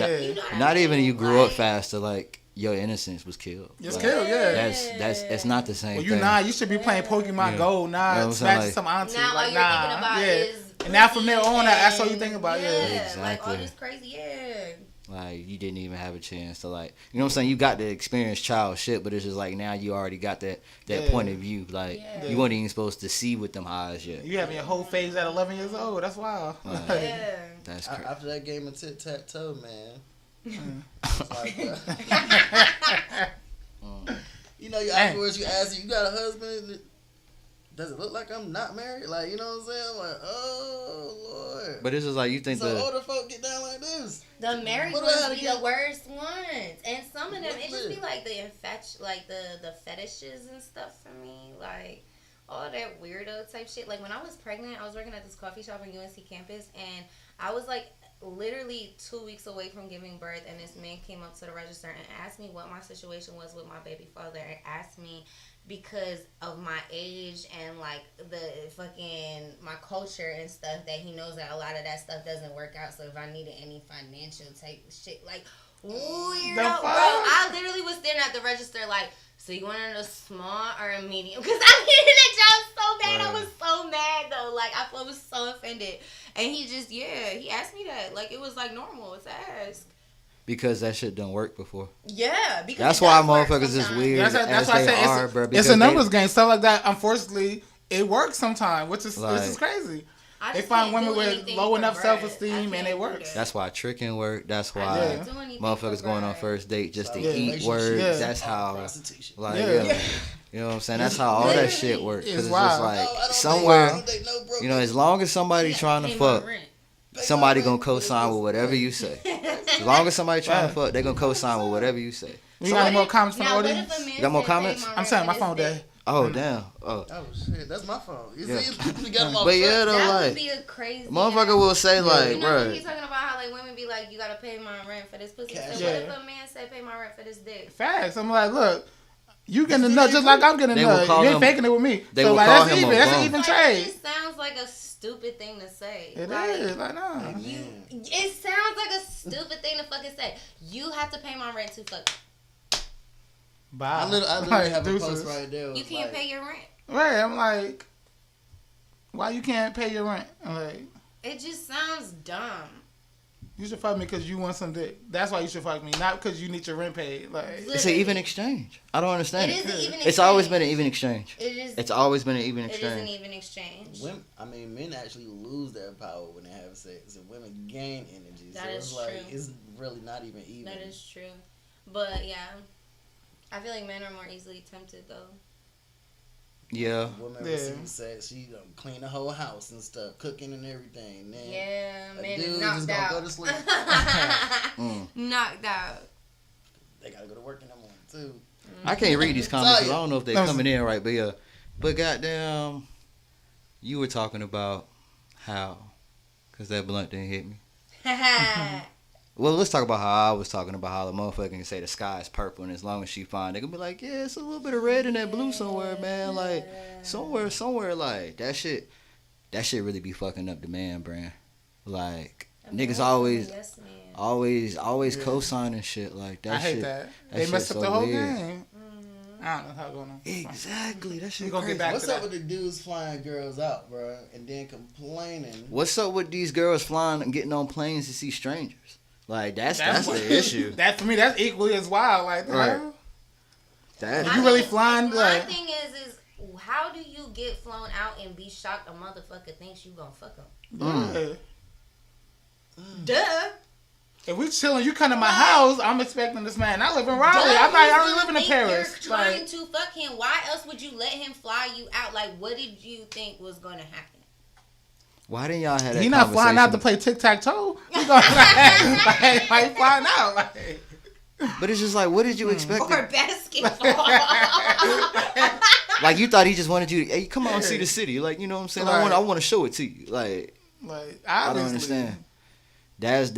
not even you grew up faster, like, your innocence was killed. It's killed, yeah. It's not the same thing. You should be playing Pokemon Go, smashing some auntie. Now all you're thinking about is... And now from there on, that's all you think about, Exactly. Like all this crazy, Like, you didn't even have a chance to, like, you know what I'm saying? You got to experience child shit, but it's just like now you already got that point of view. Like, you weren't even supposed to see with them eyes yet. You having your whole phase at 11 years old. That's wild. That's crazy. After that game of tic-tac-toe, man. Like, you know, afterwards you ask, you got a husband? Does it look like I'm not married? Like, you know what I'm saying? I'm like, oh, Lord. But this is like, you think so older folk get down like this. The married ones be the worst ones. And some of them, it just be like the fetishes and stuff for me. Like, all that weirdo type shit. Like, when I was pregnant, I was working at this coffee shop on UNC campus, and I was like, literally 2 weeks away from giving birth, and this man came up to the register and asked me what my situation was with my baby father, and asked me because of my age and like the fucking my culture and stuff, that he knows that a lot of that stuff doesn't work out. So if I needed any financial type shit, like weirdo, bro. I literally was staring at the register like, so you wanted a small or a medium? Because I needed that job so bad. I was so mad though. Like I was so offended. And he just he asked me that. Like it was like normal to ask. Because that shit done work before. Yeah, because that's why motherfuckers is weird. That's why I say it's a numbers game. Stuff like that, unfortunately, it works sometimes, which is crazy. They find women with low enough self-esteem and it works. That's why tricking work. That's why motherfuckers going on first date just to eat work. That's how, like, you know what I'm saying? That's how all that shit works. Because it's just like somewhere, you know, as long as somebody trying to fuck, somebody gonna co-sign with whatever you say. As long as somebody trying to fuck, they gonna co-sign with whatever you say. You got any more comments from the audience? You got more comments? I'm saying my phone dead. Oh damn! Oh shit, that's my phone. You see, you got them off. But yeah, though, that like, would be a crazy. Motherfucker will say like, you know, he's talking about how like women be like, you gotta pay my rent for this pussy. So what if a man say pay my rent for this dick? Facts. I'm like, look, you getting a nut just like I'm getting a nut. You ain't faking it with me. They so will like call that's him even. That's an even trade. It just sounds like a stupid thing to say. It is. Like no. It sounds like a stupid thing to fucking say. You have to pay my rent to fuck. Bye. I literally have a post right there. You can't pay your rent. Right, I'm like, why you can't pay your rent? I'm like, it just sounds dumb. You should fuck me because you want some dick. That's why you should fuck me, not because you need your rent paid. Like it's an even exchange. I don't understand it. Is an even exchange. It's always been an even exchange. It is. It's always been an even exchange. It is an even exchange. Men actually lose their power when they have sex, and women gain energy. That is true. Like, it's really not even. That is true, but yeah, I feel like men are more easily tempted though. Yeah. Woman receives sex, she clean the whole house and stuff, cooking and everything. Then men knocked out. Go to sleep. Knocked out. They gotta go to work in the morning too. I can't read these comments because I don't know if they're coming in right, but yeah. But goddamn, you were talking about how, because that blunt didn't hit me. Well, let's talk about how I was talking about how the motherfucker can say the sky is purple, and as long as she fine, they can be like, yeah, it's a little bit of red in that blue somewhere, man. Like, somewhere, like, that shit really be fucking up the man brand. Like, niggas always co-signing shit like that. I hate that. They messed up the whole game. I don't know how going on. Exactly. That shit crazy. What's up with the dudes flying girls out, bro, and then complaining? What's up with these girls flying and getting on planes to see strangers? Like that's the issue. That for me, that's equally as wild. Like, right. You really flying? My thing is how do you get flown out and be shocked a motherfucker thinks you gonna fuck him? Duh. If we chilling, you come to my house, I'm expecting this man. I live in Raleigh. I don't live in Paris. You're trying to fuck him. Why else would you let him fly you out? Like, what did you think was going to happen? Why didn't y'all have that? He not flying out to play tic-tac-toe. He going like flying out. Like. But it's just like, what did you expect? Or basketball. Like, you thought he just wanted you to, hey, come on, see the city. Like, you know what I'm saying? Right. I want to show it to you. Like I don't understand. That's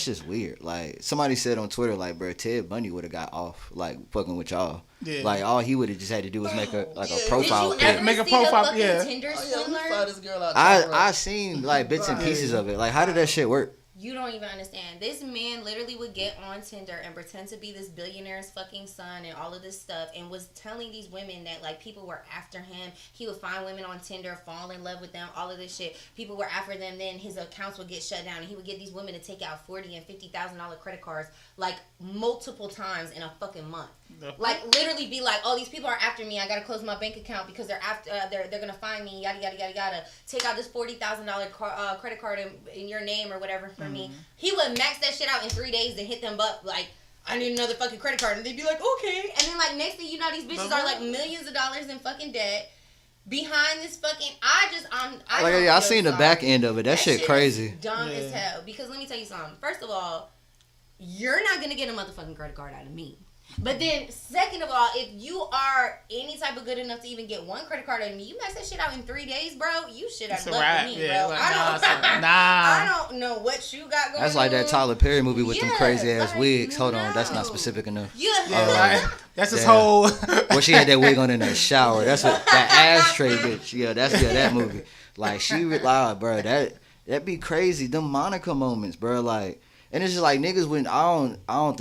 just weird. Like, somebody said on Twitter, like, bro, Ted Bundy would have got off, like, fucking with y'all. Yeah. Like, all he would have just had to do was make a profile. Did you ever make a see profile? The yeah. Tinder swindler? I seen like bits and pieces of it. Like, how did that shit work? You don't even understand. This man literally would get on Tinder and pretend to be this billionaire's fucking son and all of this stuff, and was telling these women that like people were after him. He would find women on Tinder, fall in love with them, all of this shit. People were after them. Then his accounts would get shut down, and he would get these women to take out $40,000 and $50,000 credit cards like multiple times in a fucking month. Like literally be like, oh, these people are after me. I gotta close my bank account because they're after. They're gonna find me. Yada yada yada yada. Take out this $40,000 credit card in your name or whatever for me. He would max that shit out in 3 days and hit them up like, I need another fucking credit card, and they'd be like, okay. And then like next thing you know, these bitches are like millions of dollars in fucking debt behind this fucking. I seen the back end of it. That shit crazy. Dumb as hell. Because let me tell you something. First of all, you're not gonna get a motherfucking credit card out of me. But then, second of all, if you are any type of good enough to even get one credit card out of me, you max that shit out in 3 days, bro. You should have lucked me, bro. Like, I don't know what you got going on. That's like that Tyler Perry movie with them crazy ass wigs. Hold on, that's not specific enough. That's his whole. Well, she had that wig on in that shower. That's what that ashtray bitch. Yeah, that movie. Like she lied, bro. That be crazy. Them Monica moments, bro. Like. And it's just like niggas when I don't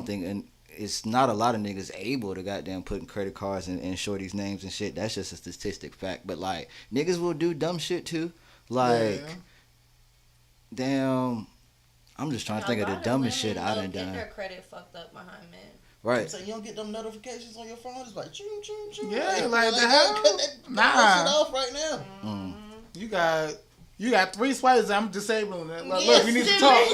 think and it's not a lot of niggas able to goddamn put in credit cards and shorties names and shit. That's just a statistic fact. But like niggas will do dumb shit too. Like damn, I'm just trying to think of the dumbest shit I done done. Get their credit fucked up behind men. Right. So you don't get them notifications on your phone. It's like ching ching ching. Yeah, like the hell. Cut that shit off right now. You got 3 swipes. I'm disabling it. Like, look, we need to talk.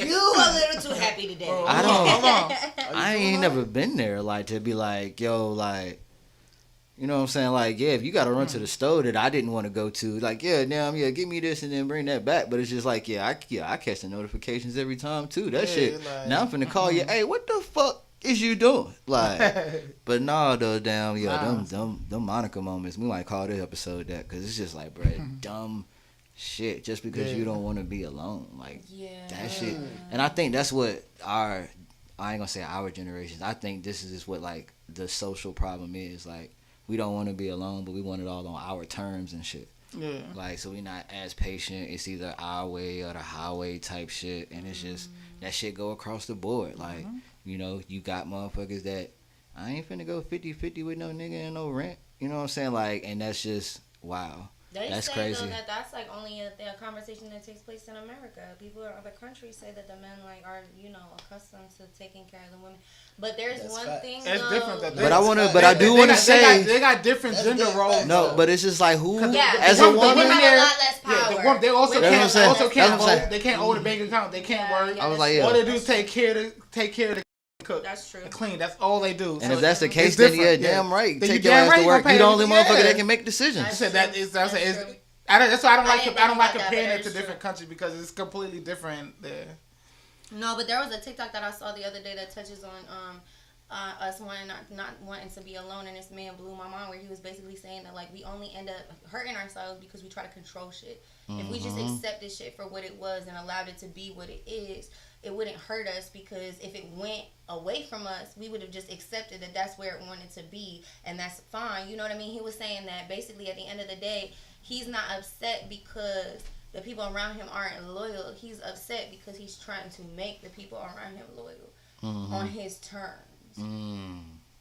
You a little too happy today. I ain't never been there. Like to be like, yo, like, you know what I'm saying? Like, yeah, if you got to run to the store that I didn't want to go to, like, give me this and then bring that back. But it's just like, I catch the notifications every time too. That shit. Like, now I'm finna call you. Hey, what the fuck is you doing? Like, but nah, though, damn, them Monica moments. We might call this episode that because it's just like, bro, dumb shit. Just because you don't want to be alone, like that shit. And I think that's what I ain't gonna say our generation. I think this is just what like the social problem is. Like, we don't want to be alone, but we want it all on our terms and shit. Yeah. Like, so we not as patient. It's either our way or the highway type shit, and it's just that shit go across the board. Like. You know, you got motherfuckers that I ain't finna go 50-50 with no nigga and no rent. You know what I'm saying? Like, and that's just, wow. That's crazy. Though, that's like only a conversation that takes place in America. People in other countries say that the men like are, accustomed to taking care of the women. But there's thing. It's different. But I do want to say they got different gender roles. No, but it's just like who as a woman. They have a lot less power. They also can't vote. They can't own a bank account. They can't work. I was like, all they do is take care of the cook. That's true. And clean. That's all they do. And so if that's the case, then damn right. Take your ass to work. You the only motherfucker that can make decisions. I said that's why I don't like comparing it to different countries because it's completely different there. No, but there was a TikTok that I saw the other day that touches on us not wanting to be alone, and this man blew my mind where he was basically saying that like we only end up hurting ourselves because we try to control shit. If we just accepted shit for what it was and allowed it to be what it is, it wouldn't hurt us, because if it went away from us, we would have just accepted that that's where it wanted to be, and that's fine. You know what I mean? He was saying that basically at the end of the day, he's not upset because the people around him aren't loyal, he's upset because he's trying to make the people around him loyal on his terms.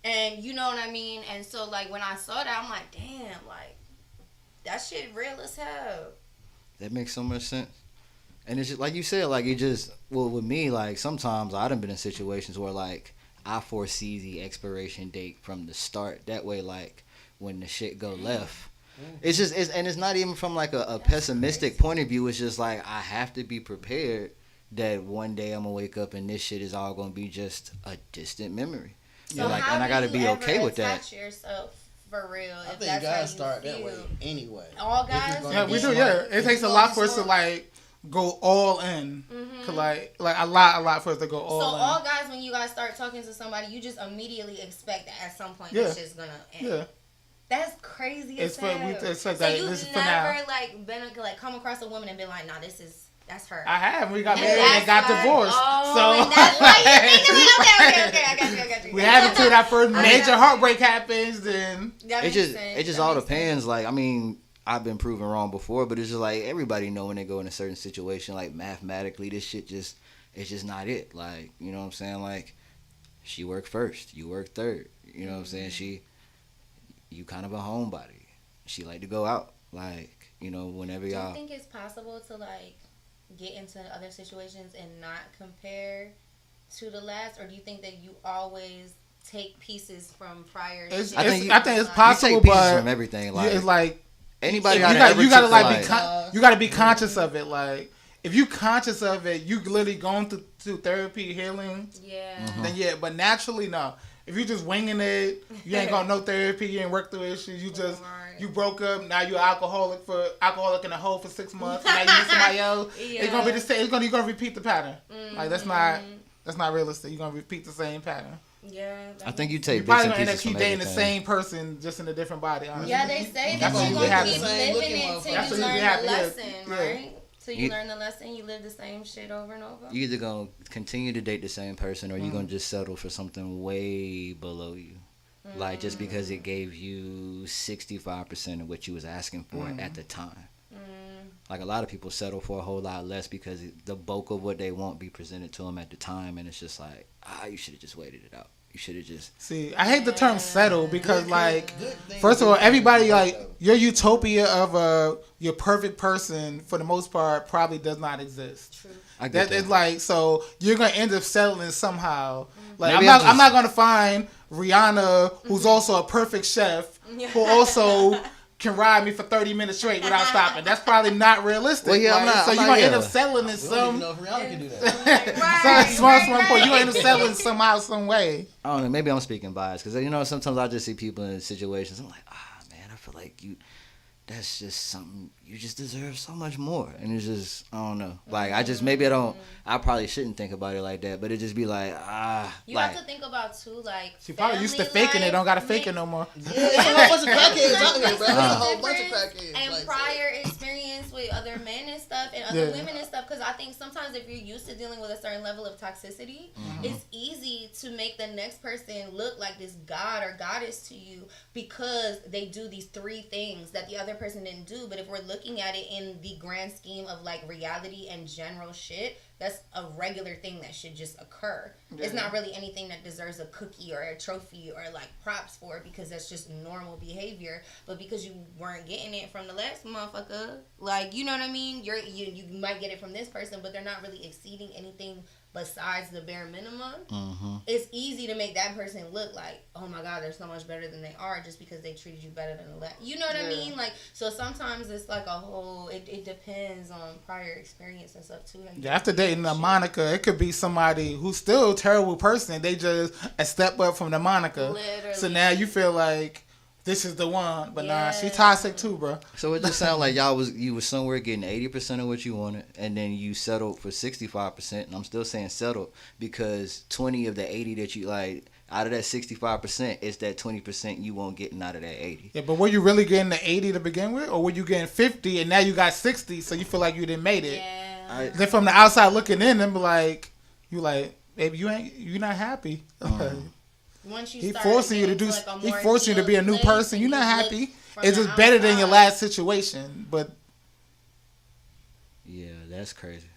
And you know what I mean? And so, like, when I saw that, I'm like, damn, like, that shit real as hell. That makes so much sense. And it's just, like you said, like, it just, well, with me, like, sometimes I done been in situations where, like, I foresee the expiration date from the start. That way, like, when the shit go left, it's just, and it's not even from, like, a pessimistic point of view. It's just, like, I have to be prepared that one day I'm going to wake up and this shit is all going to be just a distant memory. So like, and I got to be okay with that. Attach yourself for real. I think guys start that way anyway. All guys? Yeah, we do, yeah. It takes a lot for us to, like, go all in. Like a lot for us to go all in. So all guys, when you guys start talking to somebody, you just immediately expect that at some point it's just gonna end. Yeah. That's crazy as hell. So you've never like been like come across a woman and been like, nah, that's her. I have. We got married and got divorced. So that's why you think okay. I got you. We have until that first major heartbreak happens. Then it just all depends. Like, I mean, I've been proven wrong before, but it's just like everybody know when they go in a certain situation, like mathematically, this shit it's just not it. Like, you know what I'm saying? Like, she worked first, you worked third. You know what I'm saying? You kind of a homebody. She like to go out. Like, you know, whenever y'all. Do you think it's possible to like get into other situations and not compare to the last, or do you think that you always take pieces from prior? I think it's possible, you take pieces but from everything. Like, it's like. Anybody you gotta be conscious of it. Like, if you conscious of it, you literally going through therapy, healing. Yeah. Then but naturally, no. If you just winging it, you ain't got no therapy. You ain't work through issues. You just you broke up. Now you're alcoholic in a hole for 6 months. Now you with somebody else. It's gonna be the same. You're gonna repeat the pattern. Like that's not realistic. You're gonna repeat the same pattern. Yeah, I think you take. You're probably gonna end up keep dating the same person, just in a different body. Honestly. Yeah, they say that you're gonna keep living it till you learn the lesson, right? So you learn the lesson, you live the same shit over and over. You either gonna continue to date the same person, or you gonna just settle for something way below you, like just because it gave you 65% of what you was asking for at the time. Like a lot of people settle for a whole lot less because the bulk of what they want be presented to them at the time, and it's just like, you should have just waited it out. You should have just. See, I hate the term settle because, like, first of all, everybody, like, your utopia of your perfect person, for the most part, probably does not exist. True. I get that. It's like, so you're going to end up settling somehow. Like, I'm not going to find Rihanna, who's also a perfect chef, who also can ride me for 30 minutes straight without stopping. That's probably not realistic. Well, yeah, right? You're going to end up settling in some. I don't even know if Rihanna can do that. Small point. You're going to end up settling somehow, some way. I don't know. Maybe I'm speaking biased because, you know, sometimes I just see people in situations. I'm like, man, I feel like that's just something, you just deserve so much more. And it's just, I don't know. Like, I probably shouldn't think about it like that, but it just be like, You have to think about, too, like, she probably used to faking it, don't got to fake it no more. Yeah, there's a whole bunch of crackheads out here, bro. There's a whole bunch of crackheads. And prior experience with other men and stuff, and other women and stuff, because I think sometimes if you're used to dealing with a certain level of toxicity, it's easy to make the next person look like this god or goddess to you because they do these 3 things that the other person didn't do. But if we're looking at it in the grand scheme of like reality and general shit, that's a regular thing that should just occur. Yeah. It's not really anything that deserves a cookie or a trophy or like props for, because that's just normal behavior. But because you weren't getting it from the last motherfucker, like, you know what I mean? You might get it from this person, but they're not really exceeding anything besides the bare minimum. It's easy to make that person look like, oh my god, they're so much better than they are just because they treated you better than the last. You know what I mean? Like, so sometimes it's like a whole, it depends on prior experience and stuff too. Like, after dating a Monica, it could be somebody who's still a terrible person. They just a step up from the Monica. Literally. So now you feel like this is the one, but nah, she toxic too, bro. So it just sounds like you was somewhere getting 80% of what you wanted, and then you settled for 65%. And I'm still saying settled because 20 of the 80 that you like, out of that 65%, it's that 20% you won't getting out of that 80. Yeah, but were you really getting the 80 to begin with, or were you getting 50 and now you got 60, so you feel like you didn't made it? Yeah. Then from the outside looking in, and be like, baby, you're not happy. Once you he forcing you to do. Like he forcing you to be a new person. You're not happy. It's just better than your last situation, but Yeah, that's crazy.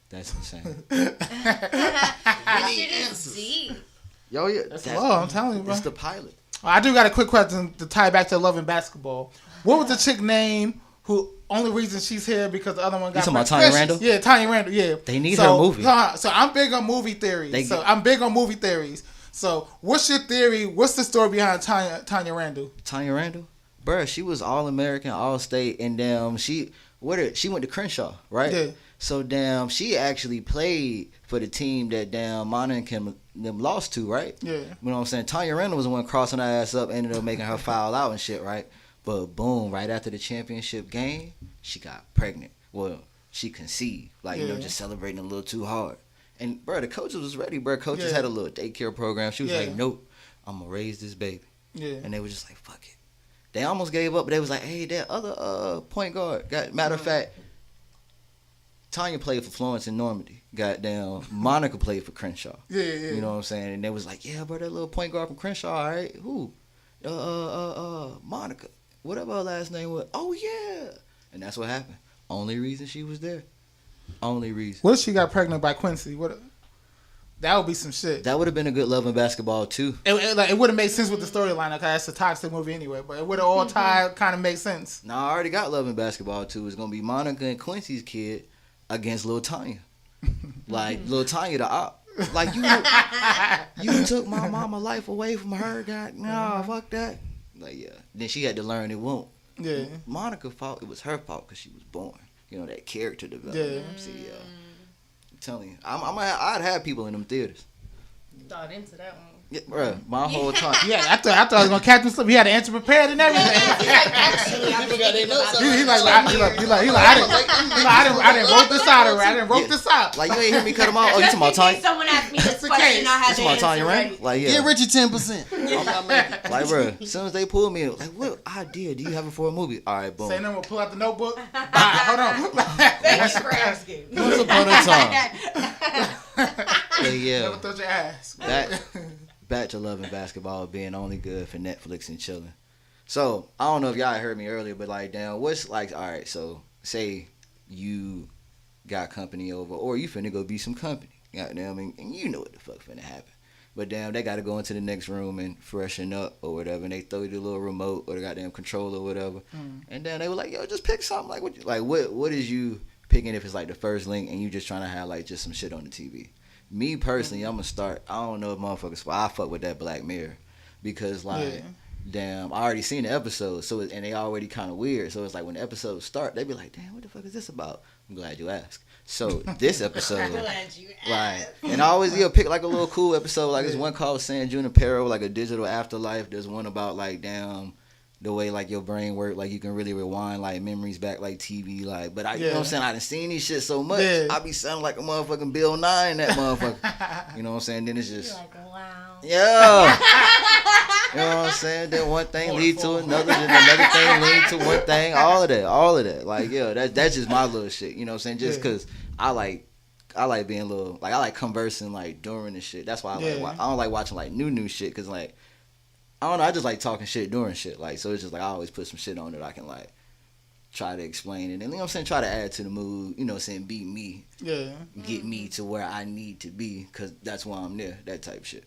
That's insane. That shit is deep. Yo, yeah, That's low, I'm telling you, bro. It's the pilot. I do got a quick question to tie back to Love and Basketball. What was the chick name who only reason she's here because the other one got... You talking about Tanya Randall? Yeah, Tanya Randall, yeah. They need her movie. So I'm big on movie theories. I'm big on movie theories. So what's your theory? What's the story behind Tanya Randall? Tanya Randall? Bruh, she was All-American, All-State, and damn, she went to Crenshaw, right? Yeah. So damn, she actually played for the team that damn Monica and them lost to, right? Yeah. You know what I'm saying? Tanya Randall was the one crossing her ass up, ended up making her foul out and shit, right? But boom, right after the championship game, she got pregnant. Well, she conceived, just celebrating a little too hard. And bro, the coaches was ready, bro. Coaches had a little daycare program. She was like, nope, I'm gonna raise this baby. Yeah. And they was just like, fuck it. They almost gave up, but they was like, hey, that other point guard. Matter of fact, Tanya played for Florence and Normandy. Goddamn, Monica played for Crenshaw. Yeah. You know what I'm saying? And they was like, yeah, bro, that little point guard from Crenshaw, all right? Who? Monica. Whatever her last name was. Oh, yeah. And that's what happened. Only reason she was there. Only reason. What if she got pregnant by Quincy? That would be some shit. That would have been a good Love and Basketball, too. It would have made sense with the storyline, because that's a toxic movie anyway. But it would have all tied, kind of make sense. Nah, I already got Love and Basketball, too. It's going to be Monica and Quincy's kid against Lil Tanya. Like, Lil Tanya the op. Like, you took my mama life away from her. God, no, fuck that. Like, yeah. Then she had to learn it won't. Yeah. Monica fault. It was her fault because she was born. You know, that character development. Yeah. See, I'm telling you. I'd have people in them theaters. Thought into that one. Yeah, bro, my whole time. Yeah, I thought I was gonna catch him slip. He had the answer prepared and everything. People got their notes. He like I didn't wrote this out already. I didn't wrote this out. Like, you ain't hear me cut him off. Oh, you talking about Tanya? Someone asked me this question. I had to answer. Tanya Randall? Like, yeah. Get Richie 10%. Like, bro, as soon as they pull me, like, what idea do you have for a movie? All right, boom. Say no more. Pull out the notebook. All right, hold on. Thanks for asking. Once upon a time. But yeah. Never thought your ass. Back to Love and Basketball being only good for Netflix and chilling. So, I don't know if y'all heard me earlier, but like, damn, what's like, all right, so say you got company over, or you finna go be some company. Goddamn, and you know what the fuck finna happen. But damn, they gotta go into the next room and freshen up or whatever, and they throw you the little remote or the goddamn controller or whatever. And then they were like, yo, just pick something. Like, what is you picking if it's like the first link and you just trying to have like just some shit on the TV? Me personally, I'm gonna start. I don't know if motherfuckers. I fuck with that Black Mirror because damn, I already seen the episode. So and they already kind of weird. So it's like when the episodes start, they be like, damn, what the fuck is this about? I'm glad you asked. So this episode, like, and I always pick like a little cool episode. Like there's one called San Junipero, like a digital afterlife. There's one about like damn. The way like your brain work, like you can really rewind like memories back like TV, like. But you know what I'm saying? I done seen these shit so much, I be sounding like a motherfucking Bill Nye in that motherfucker. You know what I'm saying? Then it's just You're like, wow. Yeah. You know what I'm saying? Then one thing lead to another, then another thing lead to one thing. All of that. Like that's just my little shit. You know what I'm saying? Just because I like being a little like I like conversing like during the shit. That's why I don't like watching like new shit because like. I don't know. I just like talking shit during shit. Like, so it's just like I always put some shit on that I can like try to explain it. And you know what I'm saying? Try to add to the mood. You know what I'm saying? Be me. Yeah. Get me to where I need to be because that's why I'm there. That type shit.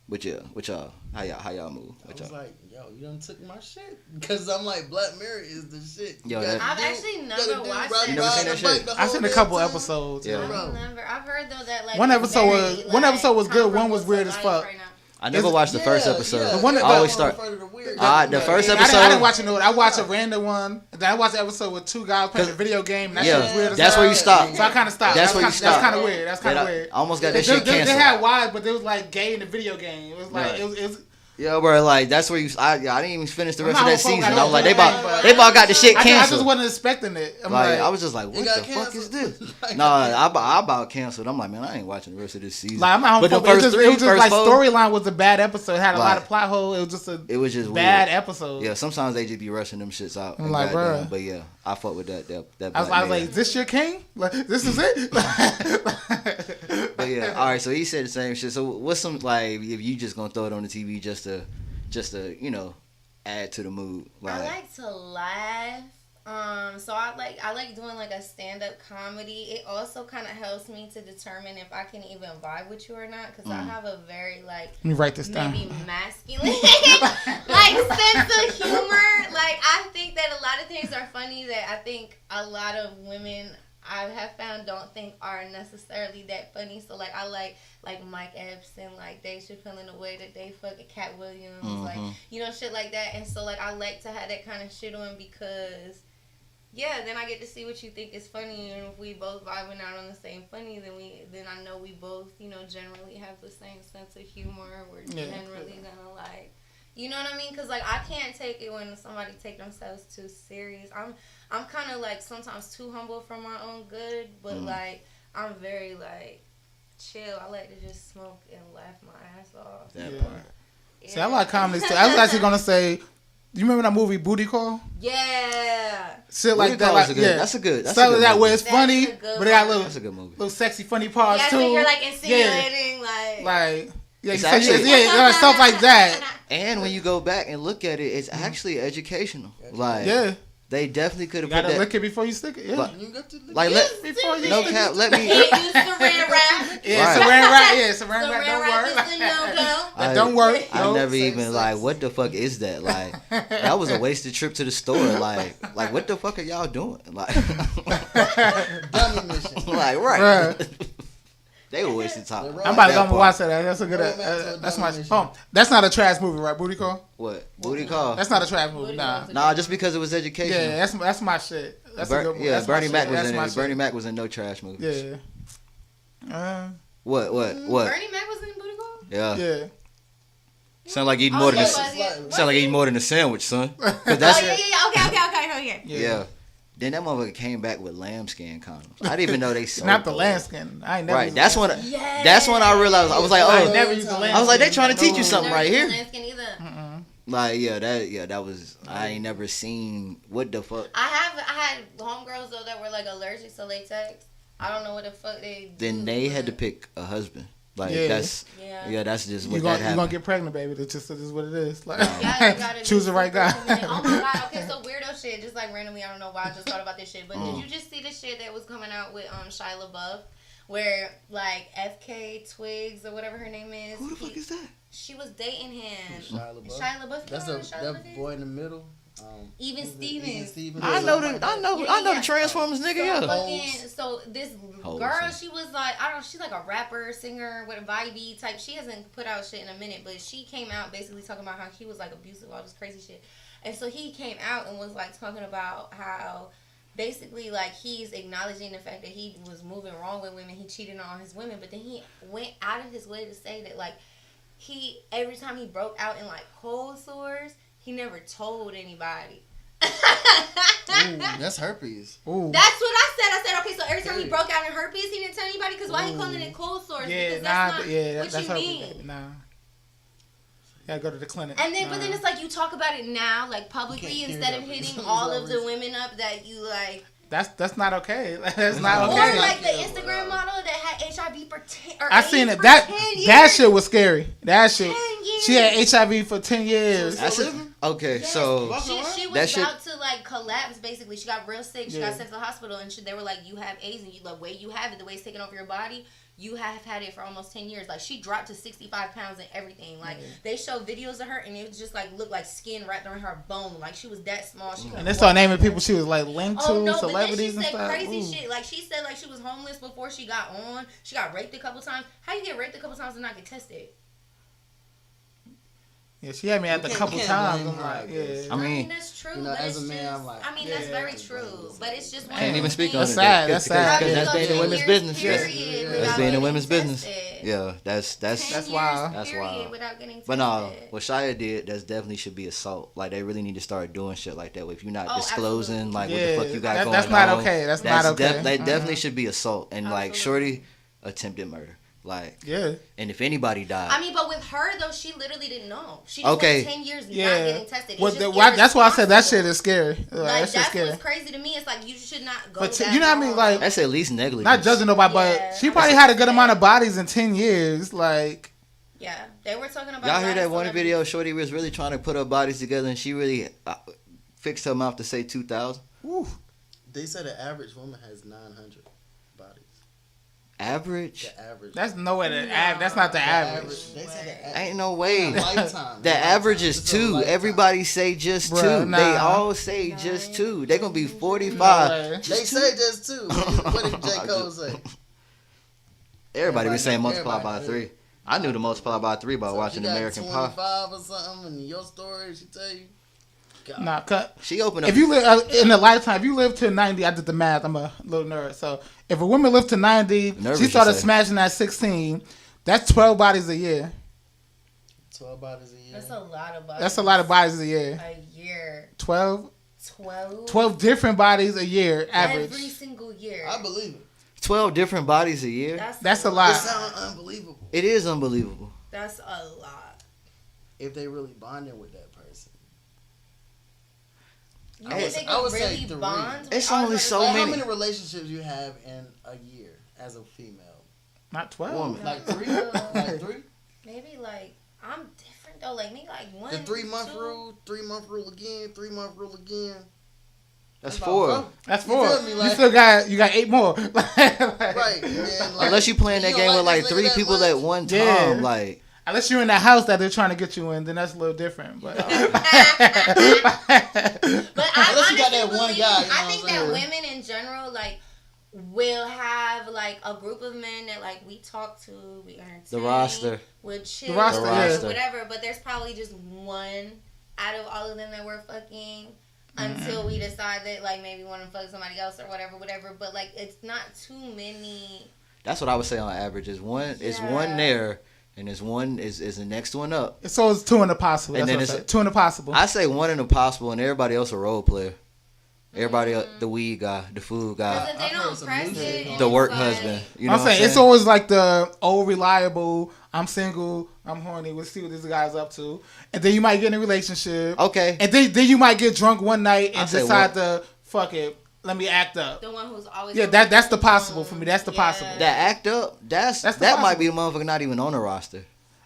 But yeah, what y'all? How y'all move? I was like, yo, you done took my shit because I'm like Black Mirror is the shit. Yo, I've actually never watched it. You never seen that shit? I've seen a couple episodes. Yeah. I've heard though that like one episode was good. One was weird as fuck. Right, I never watched the first episode. The one that I always start. The first episode. I didn't watch it. I watched a random one. Then I watched the episode with two guys playing a video game. That shit was weird as that's where you stop. So I kind of stopped. That's where you stop. That's kind of weird. That's kind of weird. I almost got that shit canceled. They had wives, but they was like gay in the video game. It was like it was. Yeah, bro, like that's where you. I didn't even finish the rest of that season. I was like, they about got the shit canceled. I just wasn't expecting it. I was just like, what the fuck is this? No, I about canceled. I'm like, man, I ain't watching the rest of this season. Like, but the first three, it was just like storyline was a bad episode. It had a lot of plot hole. It was just bad episode. Yeah, sometimes they just be rushing them shits out. I'm like, bro, but yeah, I fuck with that. I was like, is this your king? Like, this is it? But yeah, all right. So he said the same shit. So what's some like if you just gonna throw it on the TV just to add to the mood? Like, I like to laugh. So I like doing like a stand-up comedy. It also kind of helps me to determine if I can even vibe with you or not, because I have a very like, let me write this down, maybe masculine like sense of humor. Like I think that a lot of things are funny that I think a lot of women I have found don't think are necessarily that funny. So like I like Mike Epps and like Dave Chappelle in the way that they fucking Cat Williams, like shit like that. And so like I like to have that kind of shit on because then I get to see what you think is funny, and if we both vibing out on the same funny, then I know we both generally have the same sense of humor. We're generally gonna like. You know what I mean? Because, like, I can't take it when somebody take themselves too serious. I'm kind of, like, sometimes too humble for my own good. But, like, I'm very, like, chill. I like to just smoke and laugh my ass off. That part. Yeah. See, I like comedy, too. I was actually going to say, you remember that movie Booty Call? Yeah. Shit like that. Like, That's a good stuff like that where it's funny, but they got that's a good movie. Little sexy, funny parts, too. Yeah, so you're, like, insinuating, like... Yeah, stuff like that. And when you go back and look at it, it's actually educational. Like, they definitely could have put that. You gotta lick it before you stick it. Yeah. Before you no cap. Let me. Use saran wrap. Yeah, saran wrap. Yeah, saran wrap don't work. That don't work. I never even like. What the fuck is that? Like, that was a wasted trip to the store. Like what the fuck are y'all doing? Like, dummy mission. Like, right. They were wasting time. I'm about to go and watch that. That's a good. That's my. That's not a trash movie, right? Booty Call. What? Booty Call. That's not a trash movie. Nah. Just because it was educational. Yeah, that's my shit. That's a good movie. Yeah, Bernie Mac was in it. Bernie Mac was in no trash movies. Yeah. What? Bernie Mac was in Booty Call. Yeah. Sound like eating more than a sandwich, son. Okay. Yeah. Then that motherfucker came back with lambskin condoms. I didn't even know they sold. Not the lambskin. I ain't never. Right. That's when I realized. I was like, oh. I never used the lambskin. I was like, they trying to teach you something right here. Lambskin either. Like that was. I ain't never seen what the fuck. I had homegirls though that were like allergic to latex. I don't know what the fuck they. Then they had to pick a husband. Like that's just what that happened. You're gonna get pregnant, baby. This is what it is. Like, you gotta choose the right guy. Oh my god. Okay, so weirdo shit. Just like randomly, I don't know why I just thought about this shit. But did you just see the shit that was coming out with Shia LaBeouf, where like FK Twigs or whatever her name is? Who the fuck is that? She was dating him. Shia LaBeouf. Shia LaBeouf. That's that boy in the middle. Even Stevens. I know the Transformers nigga. So this girl, she was like, she's like a rapper, singer, with a vibey type. She hasn't put out shit in a minute, but she came out basically talking about how he was like abusive, all this crazy shit. And so he came out and was like talking about how basically like he's acknowledging the fact that he was moving wrong with women, he cheated on his women, but then he went out of his way to say that like every time he broke out in like cold sores, he never told anybody. Ooh, that's herpes. Ooh. That's what I said. I said, okay, so every time he broke out in herpes, he didn't tell anybody? Because why he calling it cold sores? Yeah, because that's that's what you mean. Nah. You gotta go to the clinic. And then, but then it's like you talk about it now, like publicly, instead of hitting all of the women up that you like. That's not okay. That's not okay. Or like the Instagram model that had HIV for 10 or I seen it. 10 years. That shit was scary. That shit. She had HIV for 10 years. Okay, yes. so she was about to like collapse. Basically, she got real sick. She got sent to the hospital, and they were like, "You have AIDS, and the way you have it, the way it's taking over your body, you have had it for almost 10 years." Like she dropped to 65 pounds and everything. Like they showed videos of her, and it was just like looked like skin wrapped around her bone. Like she was that small. And they started naming people she was like linked to, celebrities and stuff. But then she said crazy shit. Like she said, like she was homeless before she got on. She got raped a couple times. How you get raped a couple times and not get tested? Yeah, she had me at a couple times. I'm like, I mean, that's true. You know, as a man, I'm like, that's very true. But it's just one can't even speak on it. That's sad. Because that's being in women's business. That's being in women's business. Tested. Yeah, that's wild. That's wild. Without getting tested. But no, what Shia did, that definitely should be assault. Like they really need to start doing shit like that. If you're not disclosing like what the fuck you got going on, that's not okay. That's not okay. That definitely should be assault. And like Shorty, attempted murder. Like, and if anybody died, I mean, but with her though, she literally didn't know. She just went 10 years not getting tested. Well, that's why I said that shit is scary. Like that's what's crazy to me. It's like you should not go. But you know what I mean? Like that's at least negligence. Not judging nobody, but she probably had a good amount of bodies in 10 years. Like, yeah, they were talking about. Y'all heard that one video? Shorty was really trying to put her bodies together, and she really fixed her mouth to say 2000. Ooh, Woo. They said the average woman has 900 bodies. Average? The average. That's nowhere the average. That's not the average. They said the Ain't no way. lifetime. The average is 2. Everybody say just 2. Nah. They all say just 2. They gonna be 45. No, They say just 2. What did J. Cole say? Everybody be saying multiply by everybody. 3. I knew to multiply by 3 by watching she got American 25 Pie. or something, and your story, she tell you. God. Nah, cut. She opened up. If you live in a lifetime, if you live to 90, I did the math. I'm a little nerd. So if a woman lived to 90, Nervous, she started you say. smashing at 16. That's 12 bodies a year. 12 bodies a year. That's a lot of bodies. That's a lot of bodies a year. A year. 12? 12? 12 different bodies a year, average. Every single year. I believe it. 12 different bodies a year. That's a It lot. sounds unbelievable. It is unbelievable. That's a lot. If they really bonding with that person. You I think would- they I would could say really 3. bond? It's I was only about to so say- Like, many. how many relationships you have in a year as a female? Not 12. Woman. Like 3? Like 3? Maybe like I'm different though. Like me, like 1. The 3-month 2. rule, 3-month rule again, 3-month rule again. That's About 4. That's You 4. feel me, You like- still got 8 more. Right. And then, like, Unless you playing that you game don't with like this nigga 3 that people much? at one time, Yeah. like Unless you're in the house that they're trying to get you in, then that's a little different. But But I Unless you got that honestly one believe- guy, you know I what think I'm that saying? women in general like will have like a group of men that like we talk to, we entertain, the roster. would chill, roster, The yeah. roster. whatever. But there's probably just one out of all of them that we're fucking until we decide that like maybe want to fuck somebody else or whatever. But like it's not too many. That's what I would say on average. Is one Yeah. there, and is one is the next one up. so it's 2 in the possible. And That's then what I it's- said. 2 in the possible. I say one in the possible, and everybody else a role player. Everybody, the weed guy, the food Because guy, if they I've heard don't some press music. it, and the it's work like- husband. You know I'm what I'm saying it's always like the old reliable. I'm single. I'm horny. We'll see what this guy's up to, and then you might get in a relationship. Okay. And then you might get drunk one night and I say decide to fuck it. Let me act up. The one who's always Yeah, that's the possible for me. That's the possible. That act up, That's the that might possible. be the motherfucker not even on the roster.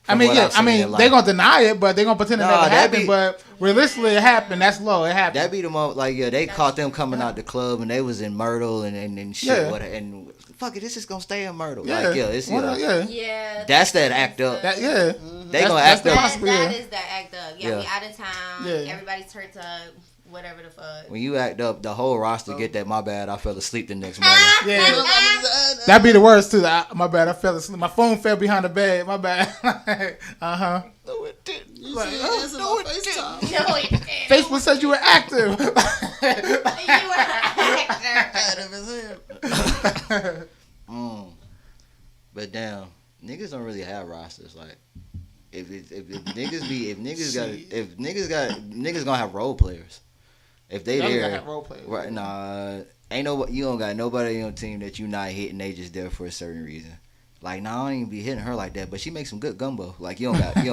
I from mean, what yeah. I've seen in They're life. gonna deny it, but they're gonna pretend it Nah, never that'd happened. be- But realistically, it happened. That's low. It happened. That be the moment, like, yeah, they caught them coming out the club and they was in Myrtle and shit. Yeah. And fuck it, this is gonna stay in Myrtle. yeah, Like, yeah, it's, Well, yeah. Yeah, That's that act up. That, yeah. They gonna that's act the up. possible. that Yeah. is that act up. Yeah, Yeah. we out of town. Yeah. Everybody's turned up. Whatever the fuck. When you act up, the whole roster get that. My bad, I fell asleep the next morning. Yeah. That'd be the worst too. My bad. I fell asleep. My phone fell behind the bed. My bad. Uh-huh. No, it didn't. You Like, see oh, this in no, my it FaceTime. No, it didn't. Facebook said you were active. You were an actor. Out of his head. But damn, niggas don't really have rosters. Like, if niggas gonna have role players. If they Y'all there, gotta have role players. right? Nah, you don't got nobody on your team that you not hitting. They just there for a certain reason. Like, nah, I don't even be hitting her like that, but she makes some good gumbo. Like, you don't got one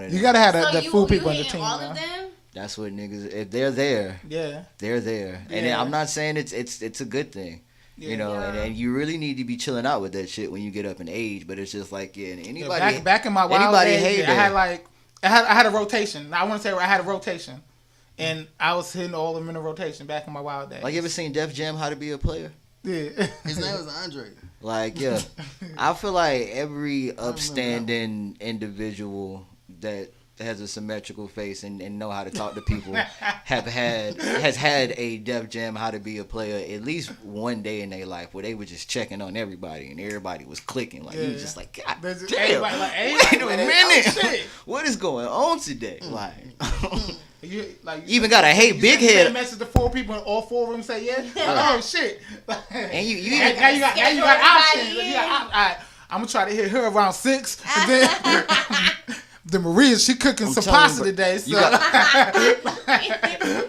of them. You gotta have So the you, food you people on the hitting team. all man. of them? That's what niggas. If they're there, Yeah. they're there. And Yeah. I'm not saying it's a good thing. You know, Yeah. and you really need to be chilling out with that shit when you get up in age. But it's just like, yeah, anybody. Yeah, back in my wild anybody days, hate yeah, I that. had I had a rotation. I want to say I had a rotation, and I was hitting all of them in a rotation back in my wild days. Like, you ever seen Def Jam How to Be a Player? Yeah. His name was Andre. Like, yeah. I feel like every upstanding individual that has a symmetrical face and know how to talk to people has had a Def Jam How to Be a Player at least one day in their life where they were just checking on everybody and everybody was clicking. Like, you was just like, God There's damn, everybody like, hey, wait a minute. oh, shit. What is going on today? Like, You you even got a hey big send a head. message to 4 people and all 4 of them say yes. Like, oh shit! And you now even, you got Schedule options. everybody You got in. all right, I'm gonna try to hit her around 6, and then the Maria she cooking some telling you, pasta bro, today. So you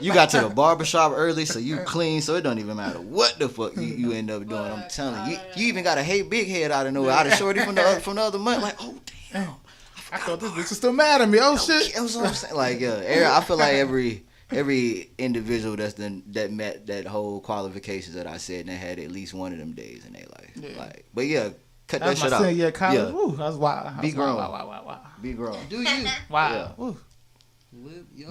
you got to the barbershop early, so you clean, so it don't even matter what the fuck you end up doing. I'm telling you, you even got a hey big head out of nowhere, out of shorty from the other month. Like, oh damn, I thought this bitch was still mad at me. Oh shit! that's what I'm saying. Like, I feel like every individual that met that whole qualifications that I said and they had at least one of them days in their life. Yeah. Like, but yeah, cut That that was shit my out. senior year of college. Yeah. Woo, that was wild. That Be was wild, grown. Wow. Be grown. Do you? Wow. Yeah. Woo.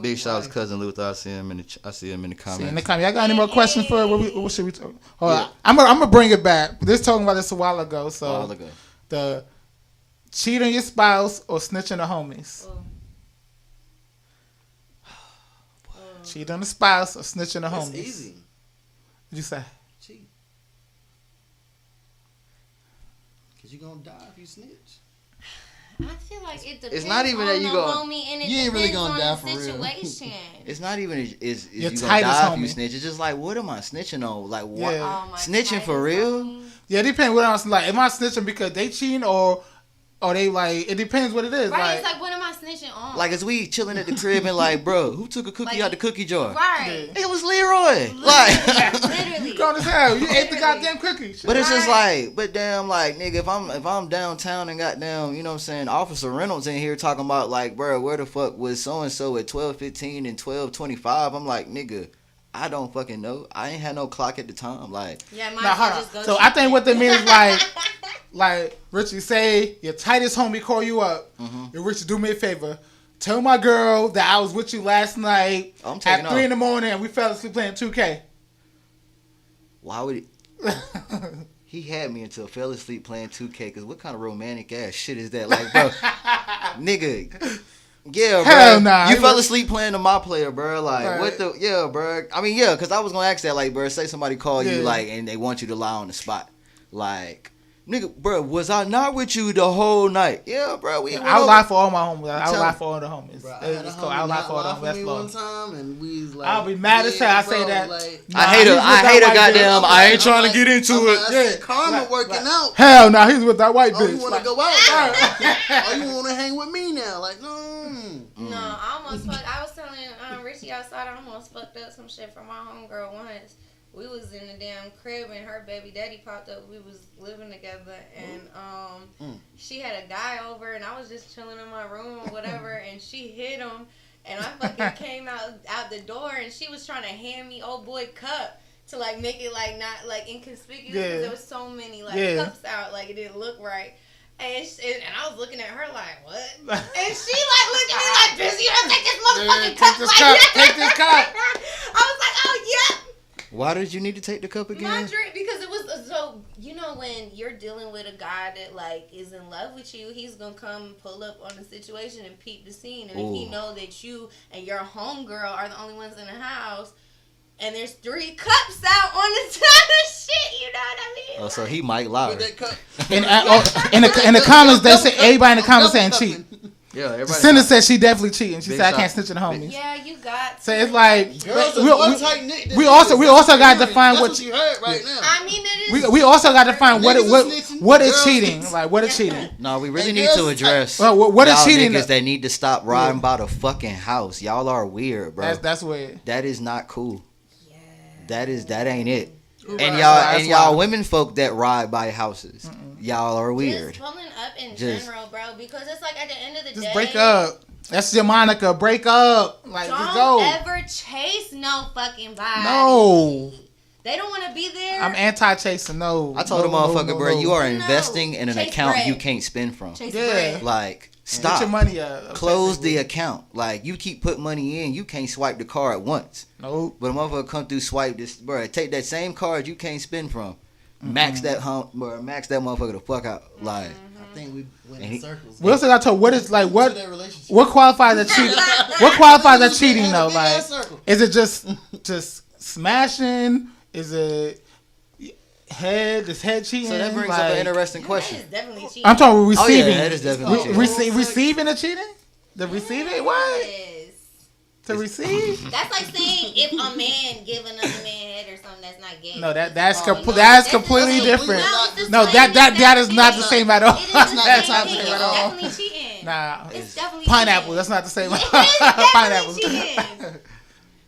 Big shout out to cousin Luther. I see him in the comments. Y'all got any more questions for what should we talk? Hold on. I'm gonna bring it back. This talking about this a while ago. So the cheat on your spouse or snitch on the homies. Cheat on the spouse or snitch on the homies. It's easy. What'd you say? Cheat. Cause you gonna die if you snitch. I feel like it depends. It's not even that you go. Homie, and it you ain't really gonna die for situation. real. It's not even is you gonna die homie. if you snitch. It's just like, what am I snitching on? Like what? Yeah. Snitching for real? Homie. Yeah, it depends what else. Like, am I snitching because they cheating or they like? It depends what it is. Right? It's like, what am I snitching on? Like, is we chilling at the crib and like, bro, who took a cookie out the cookie jar? Right. It was Leroy. Like, literally. You going to hell? You ate the goddamn cookie. But it's just like, but damn, like, nigga, if I'm downtown and goddamn, you know what I'm saying, Officer Reynolds in here talking about like, bro, where the fuck was so and so at 12:15 and 12:25? I'm like, nigga, I don't fucking know. I ain't had no clock at the time. Like, yeah, so I think what they mean is like Richie, say your tightest homie call you up. Mm-hmm. And Richie, do me a favor. Tell my girl that I was with you last night at 3 a.m. and we fell asleep playing 2K. Why would he? He had me until fell asleep playing 2K. Because what kind of romantic ass shit is that? Like, bro, nigga. Yeah, bro. Hell nah. You fell asleep playing to my player, bro. Like, right. what the? Yeah, bro. I mean, yeah, because I was going to ask that, like, bro, say somebody call you, like, and they want you to lie on the spot. Like, nigga, bro, was I not with you the whole night? Yeah, bro. I would lie for all my homies. I would lie for all the homies. Bro, I would lie for all the homies. That's low. One time and we was like, I'll be mad as hell. I say that. Like, I hate her goddamn. I ain't trying to get into it. Yeah, karma working out. Hell no, he's with that white bitch. You want to go out? Oh, you want to hang with me now? Like, no. No, I almost fucked. I was telling Richie outside, I almost fucked up some shit for my homegirl once. We was in the damn crib and her baby daddy popped up. We was living together and she had a guy over and I was just chilling in my room or whatever and she hit him and I fucking came out the door and she was trying to hand me old boy cup to like make it like not like inconspicuous because there was so many like cups out, like it didn't look right. And I was looking at her like, what? And she like looked at me like, bitch, you don't take this motherfucking cup like that. Take this cup. I was like, oh yeah. Why did you need to take the cup again? My drink, because it was so, you know, when you're dealing with a guy that like is in love with you, he's gonna come pull up on the situation and peep the scene, and if he know that you and your homegirl are the only ones in the house. And there's 3 cups out on the side of shit, you know what I mean? Oh, so he Mike Lowry. In the comments, they say everybody in the comments saying cheat. Yeah, everybody. Cinda said she definitely cheating. She said I can't snitch on the homies. Yeah, you got. So it's like girls we also got to define what you heard right now. I mean, it is. We also got to define what is cheating. Like what is cheating? No, we really need to address what is cheating. Niggas that need to stop riding by the fucking house. Y'all are weird, bro. That's weird. That is not cool. That ain't it. And y'all women folk that ride by houses, y'all are weird. Just pulling up in general, bro, because it's like at the end of the day, just break up. That's your Monica. Break up. Like just go. Don't ever chase no fucking body. No. They don't want to be there. I'm anti-chasing. No. I told the motherfucker, bro, you are investing in an account you can't spend from. Bread. Like. Stop. Get your money up. Close the account. Like, you keep putting money in, you can't swipe the card once. Nope. But a motherfucker come through, swipe this, bro. Take that same card you can't spend from. Max that max that motherfucker the fuck out. Like, I think we went in circles. We also got to what is like what qualifies as cheating? What qualifies as cheating though? Like, is it just smashing? Is it head cheating? So that brings up an interesting question. That is definitely cheating. I'm talking receiving. Oh, yeah, that is definitely cheating. Receiving the cheating? The receiving? What? To receive? That's like saying if a man giving another man head or something that's not gay. No, that's completely different. No, that is not the same at all. That's not the same at all. Definitely cheating. Nah, it's definitely pineapple. Cheating. That's not the same. Pineapple.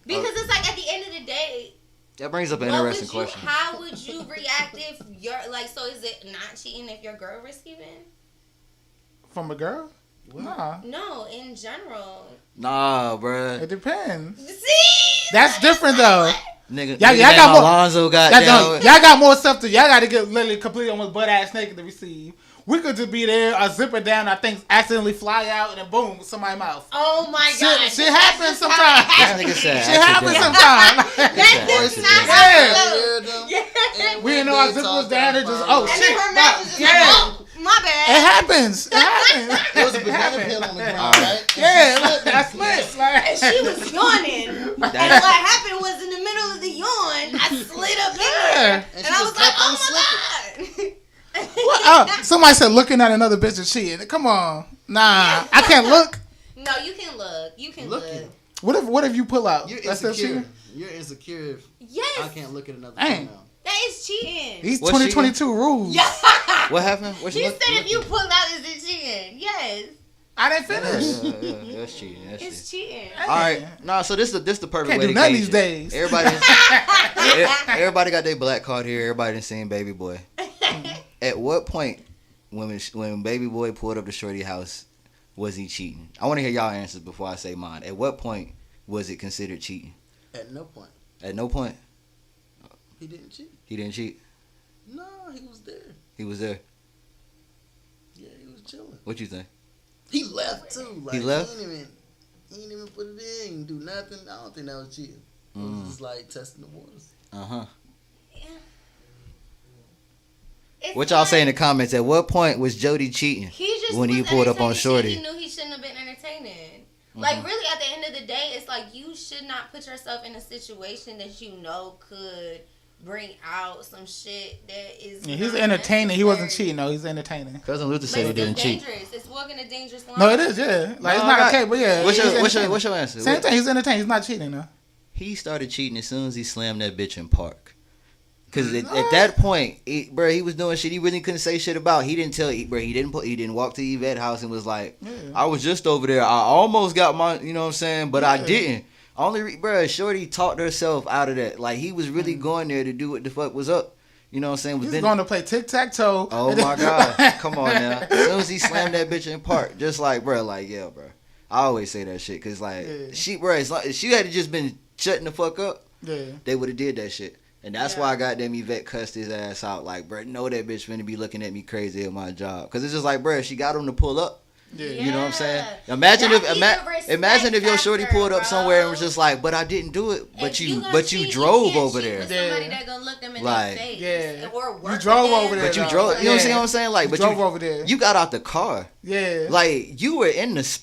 Because it's like at the end of the day. That brings up an interesting question. How would you react if you're like? So is it not cheating if your girl receiving? From a girl? Nah. No, in general. Nah, bruh. It depends. See? That's different though. Nigga, y'all got more. Alonzo got y'all got more stuff to. Y'all got to get literally completely almost butt ass naked to receive. We could just be there, I zip it down, I think accidentally fly out, and then boom, somebody's mouth. Oh my god. Shit happens sometimes. Shit happens sometimes. That's not yeah. We didn't know our zip was down, it just, oh shit. Her mouth was just, my bad. It happens. There was a banana peel on the ground, right? Yeah, I split. And she was yawning. And what happened was in the middle of the yawn, I slid up in there. And I was like, oh my god. Somebody said looking at another bitch is cheating. Come on. Nah, I can't look. No, you can look. You can look. What if you pull out? You're That's insecure. You're insecure if yes. I can't look at another female. That is cheating. These 2022 rules. Yeah. What happened? He said if you pull out, is it cheating? Yes. I didn't finish. Yeah, that's cheating. It's cheating. All right, no. So this the perfect Can't way do to none gauge these it. days. Everybody got their black card here. Everybody done seen Baby Boy. At what point, when Baby Boy pulled up to Shorty house, was he cheating? I want to hear y'all answers before I say mine. At what point was it considered cheating? At no point. At no point. He didn't cheat. He didn't cheat. No, he was there. He was there. Yeah, he was chilling. What you think? He left too. Like, he left. He ain't even put it in. He didn't do nothing. I don't think that was cheating. It was just like testing the waters. Yeah. What y'all say in the comments? At what point was Jody cheating? When he pulled up on Shorty. He knew he shouldn't have been entertaining. Like, really, at the end of the day, it's like you should not put yourself in a situation that you know could bring out some shit that is. Yeah, he's entertaining. He wasn't cheating, though. He's entertaining. Cousin Luther said he didn't cheat. It's walking a dangerous line. No, it is, yeah. Like, it's not okay, but yeah. What's your answer? Same thing. He's entertaining. He's not cheating, though. He started cheating as soon as he slammed that bitch in park. Cause at that point, he was doing shit he really couldn't say shit about. He didn't tell, he didn't walk to Yvette house and was like, I was just over there. I almost got my, you know what I'm saying, but I didn't. Shorty talked herself out of that. Like, he was really going there to do what the fuck was up. You know what I'm saying? He's going to play tic-tac-toe. Oh my God. Come on now. As soon as he slammed that bitch in park, just like, yeah, bro. I always say that shit. Cause like, she had just been shutting the fuck up, they would have did that shit. And that's why I got them Yvette cussed his ass out. Like, bro, know that bitch finna be looking at me crazy at my job. Cause it's just like, bro, she got him to pull up. Yeah. You know what I'm saying? Imagine if your shorty pulled up somewhere and was just like, but I didn't do it. But you drove over there. Somebody that gonna look them in their face. Yeah. Or you drove over there. But you drove. You know what I'm saying? Like, you drove over there. You got out the car. Yeah. Like, you were in the.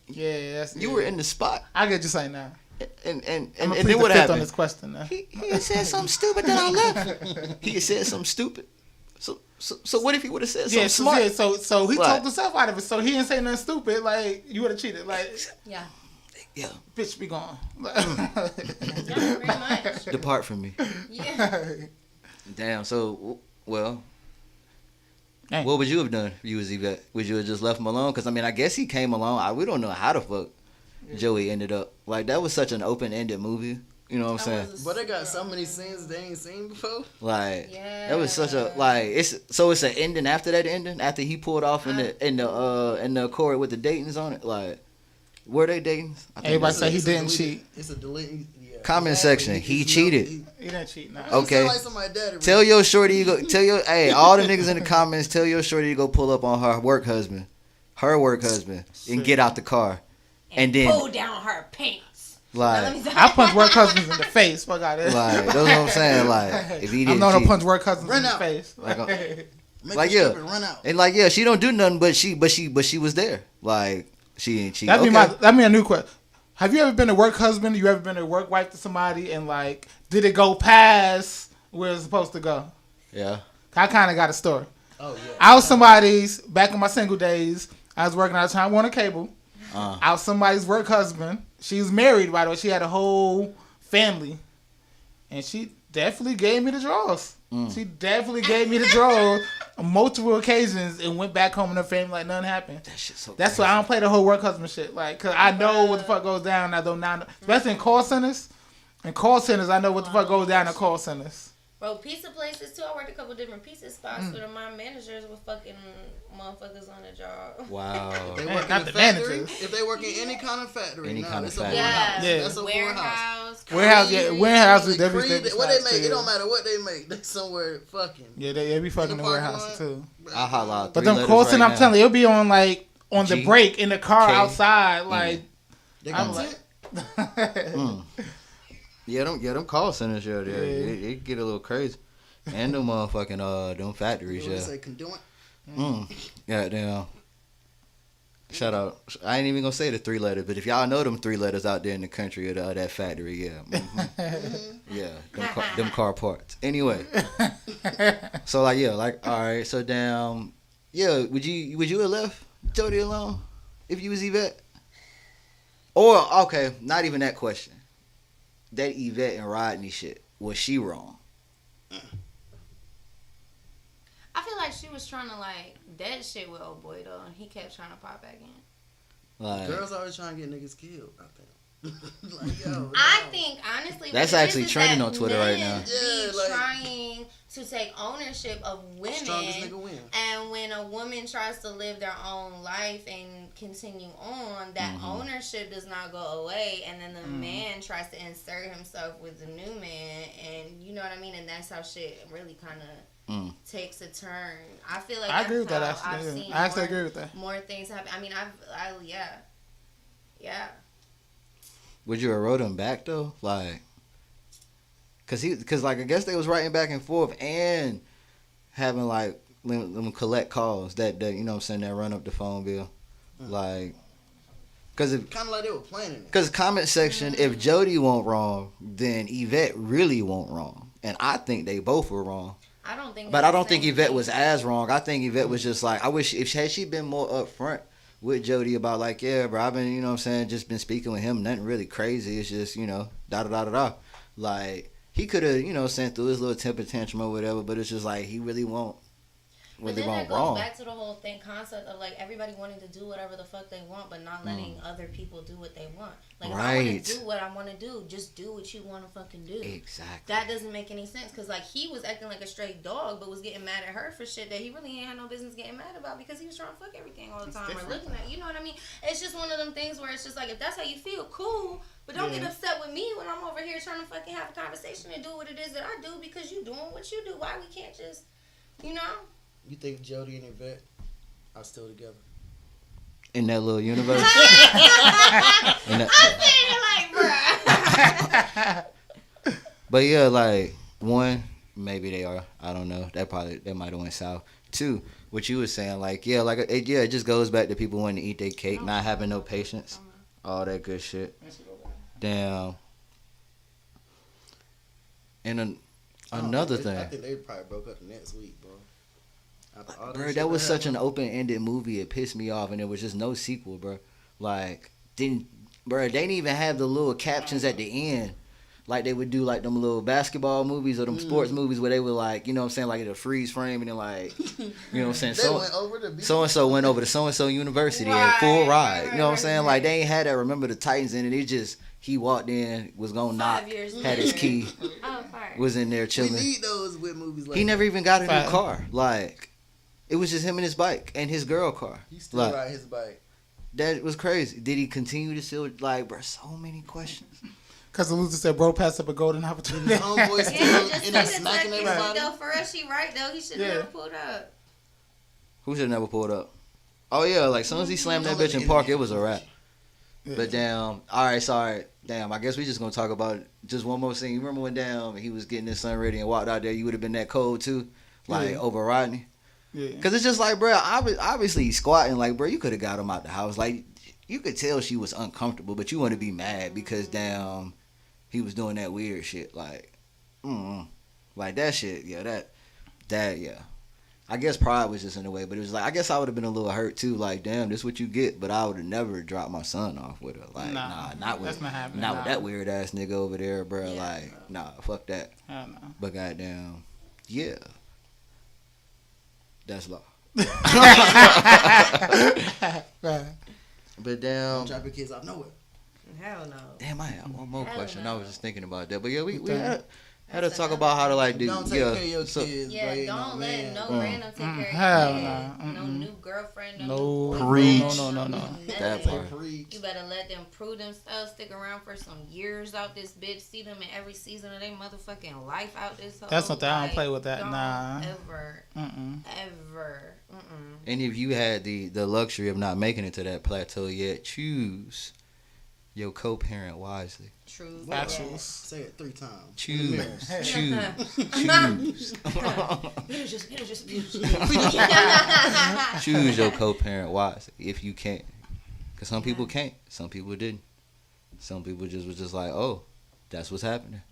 Yeah. You were in the spot. I get you saying that. And then what happened? On this question, he had said something stupid that I left. He had said something stupid. So what if he would have said something smart? Yeah, so he talked himself out of it. So he didn't say nothing stupid. Like, you would have cheated. Like, yeah, bitch, be gone. Very much. Depart from me. Yeah. Damn. So well. What would you have done if you was Yvette? Would you have just left him alone? Because, I mean, I guess he came along. We don't know how the fuck Joey ended up. Like, that was such an open-ended movie. You know what I'm saying? But they got so many scenes they ain't seen before. Like, that was such a, like, it's an ending after that ending? After he pulled off in the Accord with the Daytons on it? Like, were they Daytons? Everybody say he didn't cheat. It's a delete. Comment section. He cheated. He didn't cheat. Nah. Okay. Like tell your shorty you go. Hey, all the niggas in the comments. Tell your shorty to go pull up on her work husband, and get out the car, and then pull down her pants. Like, I punch work husbands in the face. Fuck out of it. Like, that's what I'm saying. Like, if he didn't, I'm not to punch work husbands in the face. Like yeah, run out. And like yeah, she don't do nothing, but she was there. Like, she ain't cheat. That'd be a new question. Have you ever been a work husband? You ever been a work wife to somebody, and like, did it go past where it's supposed to go? Yeah. I kind of got a story. Oh yeah. I was somebody's back in my single days. I was working at Time Warner Cable. I was somebody's work husband. She was married, by the way. She had a whole family, and she definitely gave me the draws. She definitely gave me the draws on multiple occasions and went back home and her family like nothing happened. That shit's so That's crazy. why I don't play the whole work husband shit. Like, cause I know what the fuck goes down. I don't know, especially in call centers. In call centers, I know what the fuck goes down in call centers. Bro, pizza places too. I worked a couple different pizza spots where my managers were fucking motherfuckers on the job. Wow. They work in the factory. If they work in any kind of factory, Any kind of factory. Yeah. That's a warehouse, warehouses definitely. What they make, it don't matter what they make. They somewhere fucking. Yeah, they be fucking in the warehouses too. I holla out. But them Colson, I'm telling you, it'll be on like on the break in the car outside, like. I'm like. Yeah, them call centers, it get a little crazy. And them motherfucking them factories, You say conduit? Yeah, damn. Shout out. I ain't even gonna say the 3 letters, but if y'all know them 3 letters out there in the country of that factory, yeah. Yeah, them car parts. Anyway. So all right, so damn, yeah, would you have left Jody alone if you was Yvette? Or, okay, not even that question. That Yvette and Rodney shit, was she wrong? I feel like she was trying to that shit with old boy though, and he kept trying to pop back in. Girls always trying to get niggas killed, I think. I think honestly, that's actually trending on Twitter right now. Yeah, trying to take ownership of women, strongest nigga win. And when a woman tries to live their own life and continue on, that ownership does not go away, and then the man tries to insert himself with the new man, and you know what I mean, and that's how shit really kind of takes a turn. I feel like I agree with that. Actually, I actually agree with that. More things happen. I mean, yeah. Would you have wrote him back though, cause I guess they was writing back and forth and having them collect calls that you know what I'm saying, that run up the phone bill, cause if kind of like they were planning it. Cause comment section, if Jody won't wrong, then Yvette really won't wrong, and I think they both were wrong. I don't think Yvette was as wrong. I think Yvette was just I wish had she been more upfront with Jody about yeah, bro, I've been, you know what I'm saying, just been speaking with him, nothing really crazy. It's just, you know, da-da-da-da-da. He could have, you know, sent through his little temper tantrum or whatever, but it's just he really won't. But then that goes back to the whole concept of everybody wanting to do whatever the fuck they want, but not letting other people do what they want. If I want to do what I want to do, just do what you want to fucking do. Exactly. That doesn't make any sense because he was acting like a straight dog, but was getting mad at her for shit that he really ain't had no business getting mad about because he was trying to fuck everything all the time or looking at, you know what I mean? It's just one of them things where it's just if that's how you feel, cool. But don't get upset with me when I'm over here trying to fucking have a conversation and do what it is that I do because you doing what you do. Why we can't just, you know? You think Jody and Yvette are still together? In that little universe? I'm saying bruh. But yeah, one, maybe they are. I don't know. That might have went south. 2, what you was saying, it just goes back to people wanting to eat their cake, not having no patience, all that good shit. Damn. And another thing. I think they probably broke up next week, bro. Bro, that was such an open-ended movie. It pissed me off, and there was just no sequel, bro. They didn't even have the little captions at the end, like they would do them little basketball movies or them sports movies where they would you know what I'm saying, it'll freeze frame and then you know what I'm saying, so and so went over to so and so university and full ride. You know what I'm saying? They ain't had that Remember the Titans in it. It just he walked in, was gonna knock, had his key, was in there chilling. We need those with movies he never even got a new car. It was just him and his bike and his girl car. He still ride his bike. That was crazy. Did he continue to still bro? So many questions. Because the loser said, "Bro, passed up a golden opportunity." His homeboy still in there smacking everybody. For us, she right though. He should have never pulled up. Who should have never pulled up? Oh yeah, as soon as he slammed that bitch in park, it was a wrap. Yeah. But damn, all right, sorry. Damn, I guess we just gonna talk about just one more thing. You remember when he was getting his son ready and walked out there? You would have been that cold too, over Rodney. Yeah. Cause it's just bro, obviously he's squatting. Bro, you could have got him out the house. You could tell she was uncomfortable, but you want to be mad because damn, he was doing that weird shit. That shit. Yeah, that yeah. I guess pride was just in the way, but it was I guess I would have been a little hurt too. Damn, this what you get. But I would have never dropped my son off with her. Nah, not with that weird ass nigga over there, bro. Yeah, nah, fuck that. I know. But goddamn, yeah. That's law. But damn. Drop your kids off nowhere. Hell no. Damn, I have one more question. No. I was just thinking about that. But yeah, we had had to talk about how to like do. Don't take care of your kids. Yeah, bro, don't let no random take care of Hell your no. kid. No new girlfriend. No. No. That part. You better let them prove themselves. Stick around for some years out this bitch. See them in every season of their motherfucking life out this whole. That's something I don't like, play with that. don't Nah. Ever. Ever. And if you had the luxury of not making it to that plateau yet, choose your co-parent wisely. True. Factuals. Say it 3 times. Choose. Choose your co-parent wisely if you can. Because some people can't. Some people didn't. Some people just was just like, oh, that's what's happening.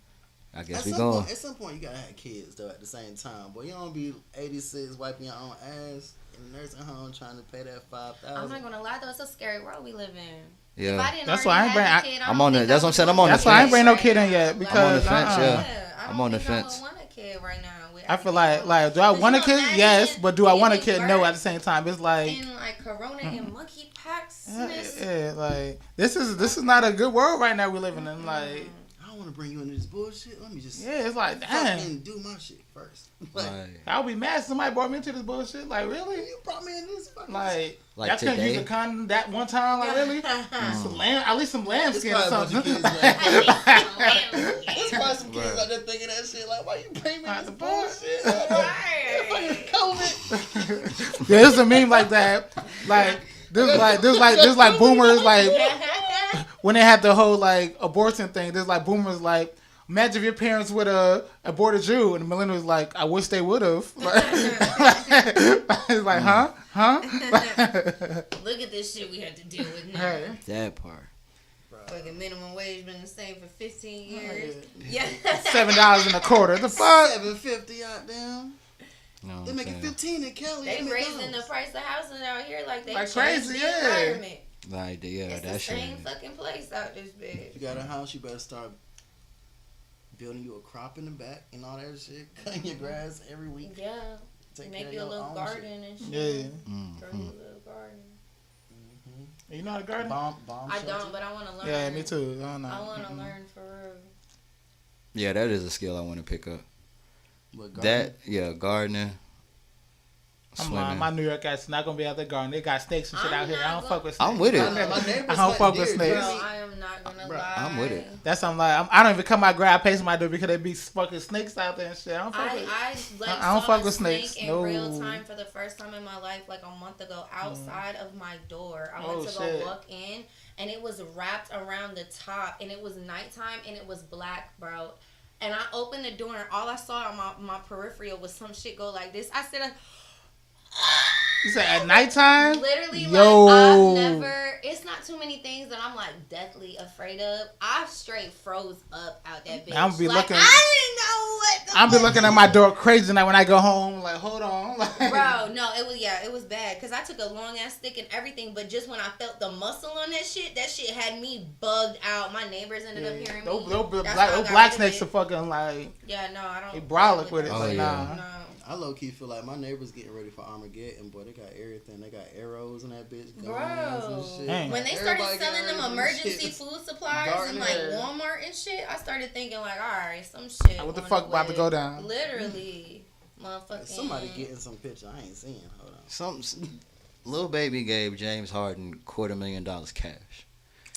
I guess we going. At some point, you gotta have kids though. At the same time, boy, you don't be 86 wiping your own ass in the nursing home trying to pay that $5,000. I'm not gonna lie though, it's a scary world we live in. Yeah. If I didn't That's why I ain't bring. I'm on the. That's what I'm saying. I'm on the That's why I ain't fence. bring no kid in yet because I'm on the fence. Yeah. I I'm on the don't think fence. I would want a kid right now. I feel like do I want a kid? Yes, but do I want a kid? No. At the same time, it's like. And like corona and monkey pox. Yeah, like this is not a good world right now we're living in. Like I don't want to bring you into this bullshit. Let me just it's like fucking damn. do my shit first. I would be mad if somebody brought me into this bullshit. Like really? You brought me into this fucking Like Like y'all couldn't today? use a condom that one time. Like really? Some lamb, at least some lambskin or probably a bunch something. of kids There's probably some kids out there thinking that shit. Like, why you bring me this bullshit? Fucking COVID. Yeah, it's a meme like that. Like there's like boomers like when they had the whole like abortion thing. There's like boomers like. Imagine if your parents would abort a Jew, and the millennials like, I wish they would have. It's like, huh? Look at this shit we had to deal with now. That part. Fucking minimum wage been the same for 15 years. Yeah. $7.25. The fuck? $7.50 out there. No, They're making 15 in Cali. They raising the price of housing out here like they like changed crazy, the environment. Like It's that the shit. same fucking place out this bitch. If you got a house, you better start building you a crop in the back and all that shit. Cutting your grass every week. Yeah. Take Make care you a of your little own garden and shit. Yeah. Grow you a little garden. You know how to garden? Bomb I shelter. don't, but I want to learn. Yeah, me too. I don't know. I want to learn for real. Yeah, that is a skill I want to pick up. What, gardening? Gardening. I'm lying. My New York guys not gonna be out there garden. They got snakes and shit out here. I don't fuck with snakes. I'm with it. I don't fuck with snakes. Bro, I am not gonna lie. I'm with it. That's I'm like I don't even come out grab pace my door because they be fucking snakes out there and shit. I don't fuck with. I don't saw fuck a with snake snakes. in No. real time for the first time in my life, like a month ago, outside of my door. I went to shit. go walk in, and it was wrapped around the top, and it was nighttime, and it was black, bro. And I opened the door, and all I saw on my peripheral was some shit go like this. I said, You said at nighttime? literally, Yo. like, I've never, it's not too many things that I'm, like, deathly afraid of. I straight froze up out that bitch. I'm be like, looking. I didn't know what the I'll be fuck looking at my door crazy night when I go home. Like, hold on. Like, Bro, no, it was bad. Because I took a long-ass stick and everything, but just when I felt the muscle on that shit had me bugged out. My neighbors ended up hearing me. Those black snakes are fucking, like, yeah, no, I don't. they brolic with it. Oh, Like, yeah. nah. No. I low key feel like my neighbors getting ready for Armageddon, boy. They got everything. They got arrows in that bitch. Bro, and shit. Dang. when they started Everybody selling getting them ready for emergency shit. food supplies Garden and like hair. Walmart and shit, I started thinking like, all right, some shit. What the on fuck about to way. go down? Literally, motherfucking. Somebody getting some picture I ain't seeing. Hold on. Lil Baby gave James Harden $250,000 cash,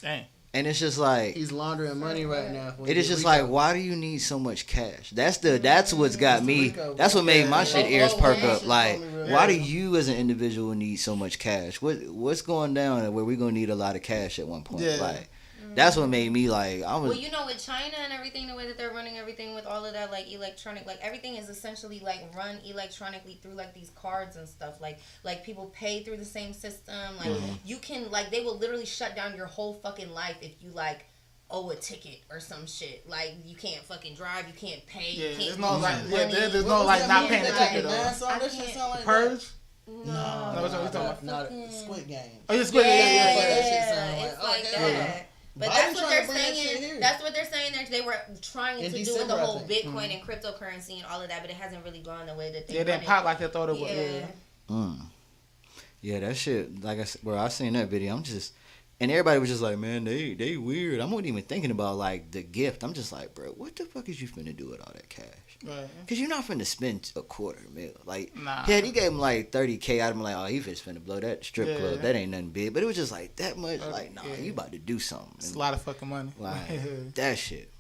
Dang. and it's just like He's laundering money right now. it is just like, why do you need so much cash? That's what's got me. That's what made my shit ears perk up. Like, why do you as an individual need so much cash? What's going down where we gonna need a lot of cash at one point? Yeah. Like, that's what made me like. Well, you know, with China and everything, the way that they're running everything with all of that, like, electronic, like, everything is essentially, like, run electronically through, like, these cards and stuff. Like people pay through the same system. Like, you can, like, they will literally shut down your whole fucking life if you, like, owe a ticket or some shit. Like, you can't fucking drive, you can't pay, Yeah, you there's can't no, use like, money. there's no, like, not paying the ticket, though. That I shit can't- sound like Purge? No. No, that's what we talking about. Not Squid Game. Oh, yeah, Yeah, Squid Game. yeah, that shit sound it's like, like okay. that. But Biden that's what trying they're to bring that shit saying. here. That's what they're saying. They were trying In to do with December, the I whole think. Bitcoin and cryptocurrency and all of that, but it hasn't really gone the way that they Yeah, they wanted. pop like they thought it would. Yeah. Yeah. Yeah, that shit. Like I said, bro, I seen that video. I'm just, And everybody was just like, man, they weird. I wasn't even thinking about like the gift. I'm just like, bro, what the fuck is you finna do with all that cash? Right. Cause you're not finna spend $250,000. Like, nah. yeah, he gave him like $30K. I'd be like, oh, he just finna blow that strip club. That ain't nothing big. But it was just like that much. Like, nah, you about to do something. It's a lot of fucking money. Like that shit.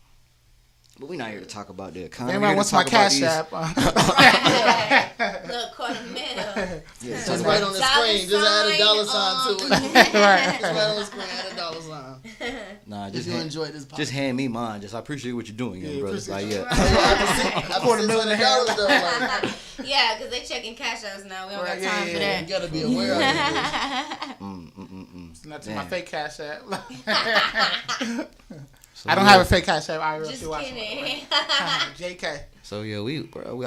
But we not here to talk about the economy. Everybody wants my cash app. Look, $250,000. Yeah, just right on the screen. Just add a dollar sign to it. Right. Just right on the screen. Add a dollar sign. Nah, Just you enjoy this podcast. Just hand me mine. Just I appreciate what you're doing, young brother. Like, yeah. I $250,000 though. Like, Yeah, because they checking cash apps now. We don't got time for that. you gotta be aware of it. It's not to my fake cash app. So, I don't have a fake cash app. I Just kidding. JK. So yeah,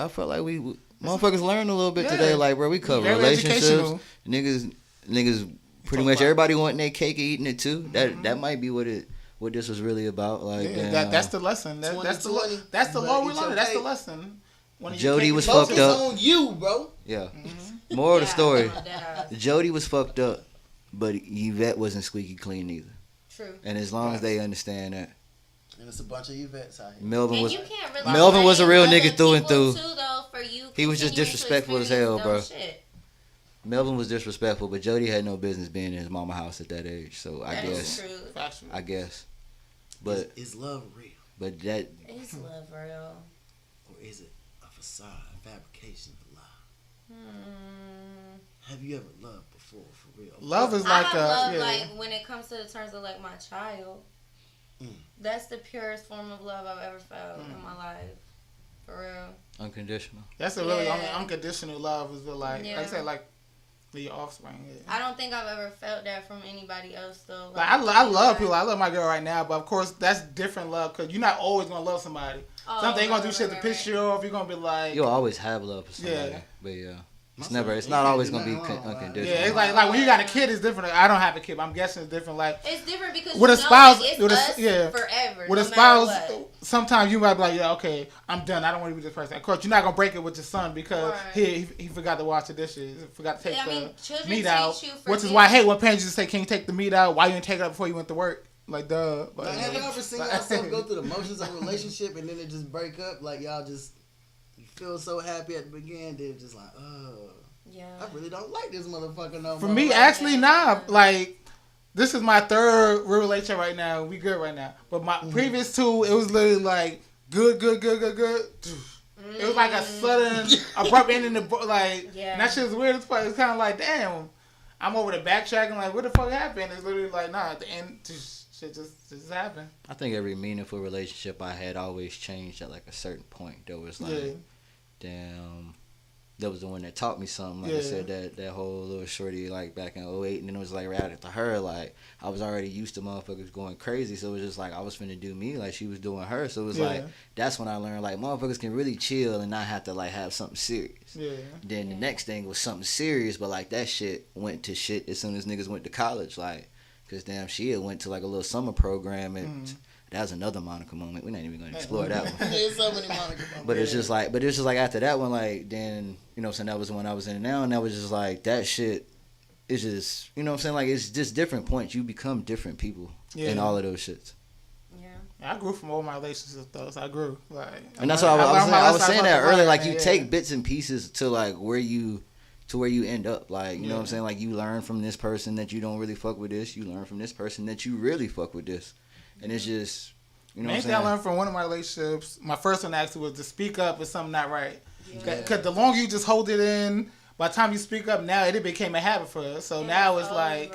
I felt like we motherfuckers learned a little bit today. Like, bro, we cover Very relationships, educational. niggas. Pretty much everybody wanting their cake and eating it too. That might be what this was really about. Like, that's the lesson. That's the law we learned. That's the lesson. Jody was Focus fucked up. on you, bro. Yeah. Moral of the story: Jody was fucked up, but Yvette wasn't squeaky clean either. True. And as long as they understand that. And it's a bunch of Yvettes out here. Melvin And was you can't really Melvin was a real blame nigga through and other through. people too, though, for you He was just continuing to disrespectful as hell, experience bro. dumb shit. Melvin was disrespectful, but Jody had no business being in his mama house at that age. So That is true. I guess. But is love real? but that Is love real? Or is it a facade, a fabrication of love? Have you ever loved before, for real? Love is like like when it comes to the terms of like my child. That's the purest form of love I've ever felt in my life. For real. unconditional. That's a really unconditional love. Is like I said, like your offspring. Yeah. I don't think I've ever felt that from anybody else though. Like I love people. I love my girl right now, but of course that's different love because you're not always gonna love somebody. Something gonna do shit to piss you off. You're gonna be like, You'll always have love for somebody. But yeah. It's not always gonna be unconditional. Yeah, it's like when you got a kid, it's different. I don't have a kid, but I'm guessing it's different. Like it's different because with a spouse, it's with us forever. With no a spouse, sometimes you might be like, yeah, okay, I'm done. I don't want to be this person. Of course, you're not gonna break it with your son because he forgot to wash the dishes, forgot to take the meat out. Which is why I hate when parents just say, "Can you take the meat out? Why you didn't take it out before you went to work?" Like, duh. But, have you ever seen yourself go through the motions of a relationship and then it just break up? Like y'all just you feel so happy at the beginning, then just like, oh. Yeah. I really don't like this motherfucker no more. For me, actually, nah. Like, this is my third real relationship right now. We good right now. But my previous two, it was literally like good. It was like a sudden abrupt ending. And that shit was weird as fuck. It's kind of like, damn. I'm over the backtracking. Like, what the fuck happened? It's literally like, nah. At the end, shit just happened. I think every meaningful relationship I had always changed at like a certain point. There was like, damn. That was the one that taught me something. Like I said, that whole little shorty like back in 2008, and then it was like right after her, like I was already used to motherfuckers going crazy, so it was just like I was finna do me like she was doing her. So it was like that's when I learned like motherfuckers can really chill and not have to like have something serious. Yeah. Then the next thing was something serious, but like that shit went to shit as soon as niggas went to college, like because damn she had went to like a little summer program and. That was another Monica moment. We're not even gonna explore that one. There's so many Monica moments. But it's just like after that one, like then you know what I'm saying, that was the one I was in now, and that was just like that shit is just you know what I'm saying, like it's just different points. You become different people in all of those shits. Yeah. I grew from all my relationships though. So I grew and that's what I was saying that earlier. Like you take bits and pieces to like where you end up. Like you know what I'm saying. Like you learn from this person that you don't really fuck with this. You learn from this person that you really fuck with this. And it's just, you know what I'm saying? Main thing I learned from one of my relationships, my first one actually was to speak up if something not right. Because the longer you just hold it in, by the time you speak up, now it became a habit for us. So now it's like,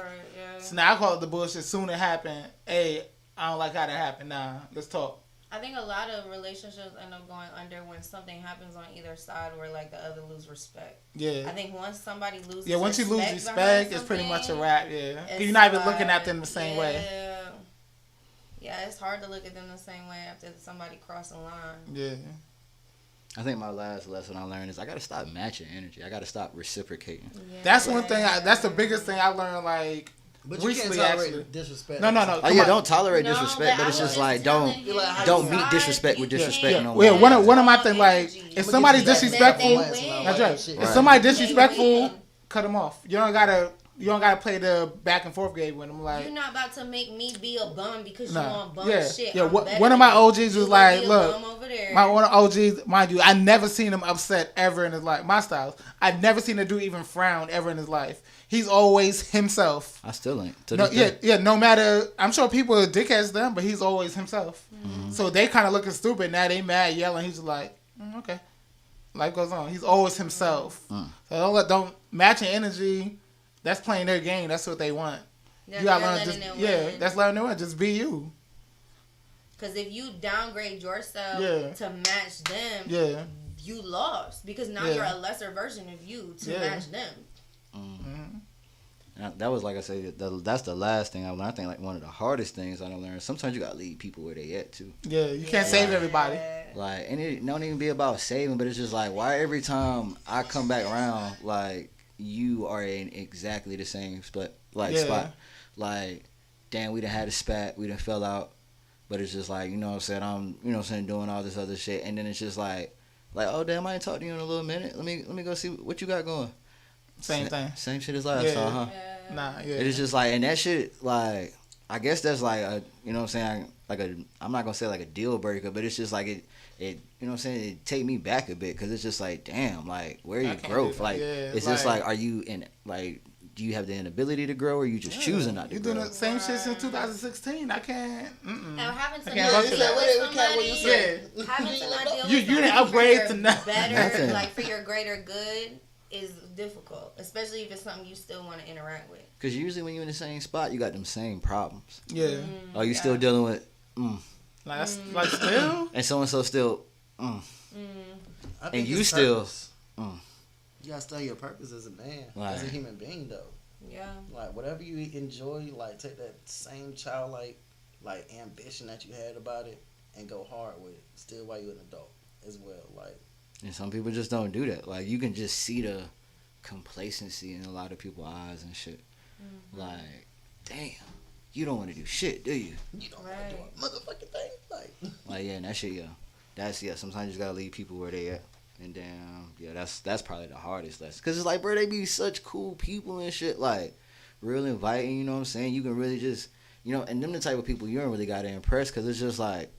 so now I call it the bullshit. Soon it happened. Hey, I don't like how that happened. Nah, let's talk. I think a lot of relationships end up going under when something happens on either side where like the other lose respect. Yeah. I think once somebody loses once you lose respect, it's pretty much a wrap, You're not even looking at them the same way. Yeah, it's hard to look at them the same way after somebody cross a line. Yeah. I think my last lesson I learned is I got to stop matching energy. I got to stop reciprocating. Yeah. That's one thing. That's the biggest thing I learned, like, but you can't tolerate disrespect. No. Don't tolerate disrespect, but it's just like, don't meet disrespect with disrespect no more. Yeah, one of my things, like, if somebody's disrespectful, that's right. If somebody's disrespectful, cut them off. You don't got to You don't gotta play the back and forth game with them. Like, you're not about to make me be a bum because you want bum shit. Yeah, one of my OGs was like, look, one of OGs, mind you, I never seen him upset ever in his life. My styles, I've never seen a dude even frown ever in his life. He's always himself. I still ain't. No matter, I'm sure people are dickheads to him, but he's always himself. Mm-hmm. So they kind of looking stupid now. They mad, yelling. He's just like, okay, life goes on. He's always himself. So don't match your energy. That's playing their game. That's what they want. You gotta learn that's letting them win. Just be you. Because if you downgrade yourself to match them, you lost. Because now you're a lesser version of you to match them. Mm-hmm. That was, like I said, that's the last thing I learned. I think like one of the hardest things I learned. Sometimes you gotta leave people where they at too. Yeah, you can't save everybody. Like, and it don't even be about saving, but it's just like, why every time I come back around, like, you are in exactly the same spot. Like, damn, we done had a spat, we done fell out, but it's just like, you know what I'm saying, I'm doing all this other shit, and then it's just like, oh damn, I ain't talked to you in a little minute. Let me go see what you got going. Same thing. Same shit as last time, huh? It's just like, and that shit, like, I guess that's like a, you know what I'm saying, like I'm not gonna say like a deal breaker, but it's just like it you know what I'm saying, it take me back a bit, because it's just like, damn, like, where are your growth? Like, it's just like, are you in, like, do you have the inability to grow, or are you just choosing not to grow? You're doing the same shit since 2016. I can't. And having to not deal with somebody, having to not deal with you didn't upgrade to nothing. Better, like, for your greater good is difficult, especially if it's something you still want to interact with. Because usually when you're in the same spot, you got them same problems. Yeah. Are you still dealing with, like still? And so-and-so still, I think and you still, You gotta study your purpose as a man, as a human being, though. Yeah. Like, whatever you enjoy, like, take that same childlike, like, ambition that you had about it and go hard with it, still while you're an adult as well. Like, and some people just don't do that. Like, you can just see the complacency in a lot of people's eyes and shit. Mm-hmm. Like, damn, you don't want to do shit, do you? You don't want to do a motherfucking thing. Like, yeah, and that shit, sometimes you just gotta leave people where they at. And damn, that's probably the hardest lesson. Because it's like, bro, they be such cool people and shit. Like, real inviting, you know what I'm saying? You can really just, you know, and them the type of people you don't really gotta impress, because it's just like,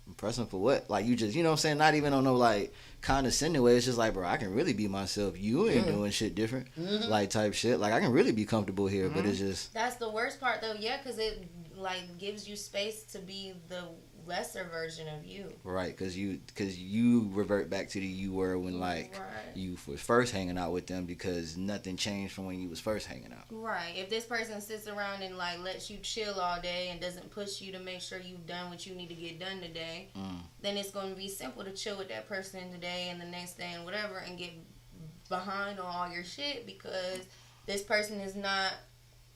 impress them for what? Like, you just, you know what I'm saying? Not even on no, like, condescending way. It's just like, bro, I can really be myself. You ain't doing shit different. Mm-hmm. Like, type shit. Like, I can really be comfortable here, but it's just. That's the worst part, though, because it, like, gives you space to be the lesser version of you. Right, because you revert back to the you were when, like, you was first hanging out with them, because nothing changed from when you was first hanging out. Right. If this person sits around and, like, lets you chill all day and doesn't push you to make sure you've done what you need to get done today, then it's going to be simple to chill with that person today and the next day and whatever, and get behind on all your shit, because this person is not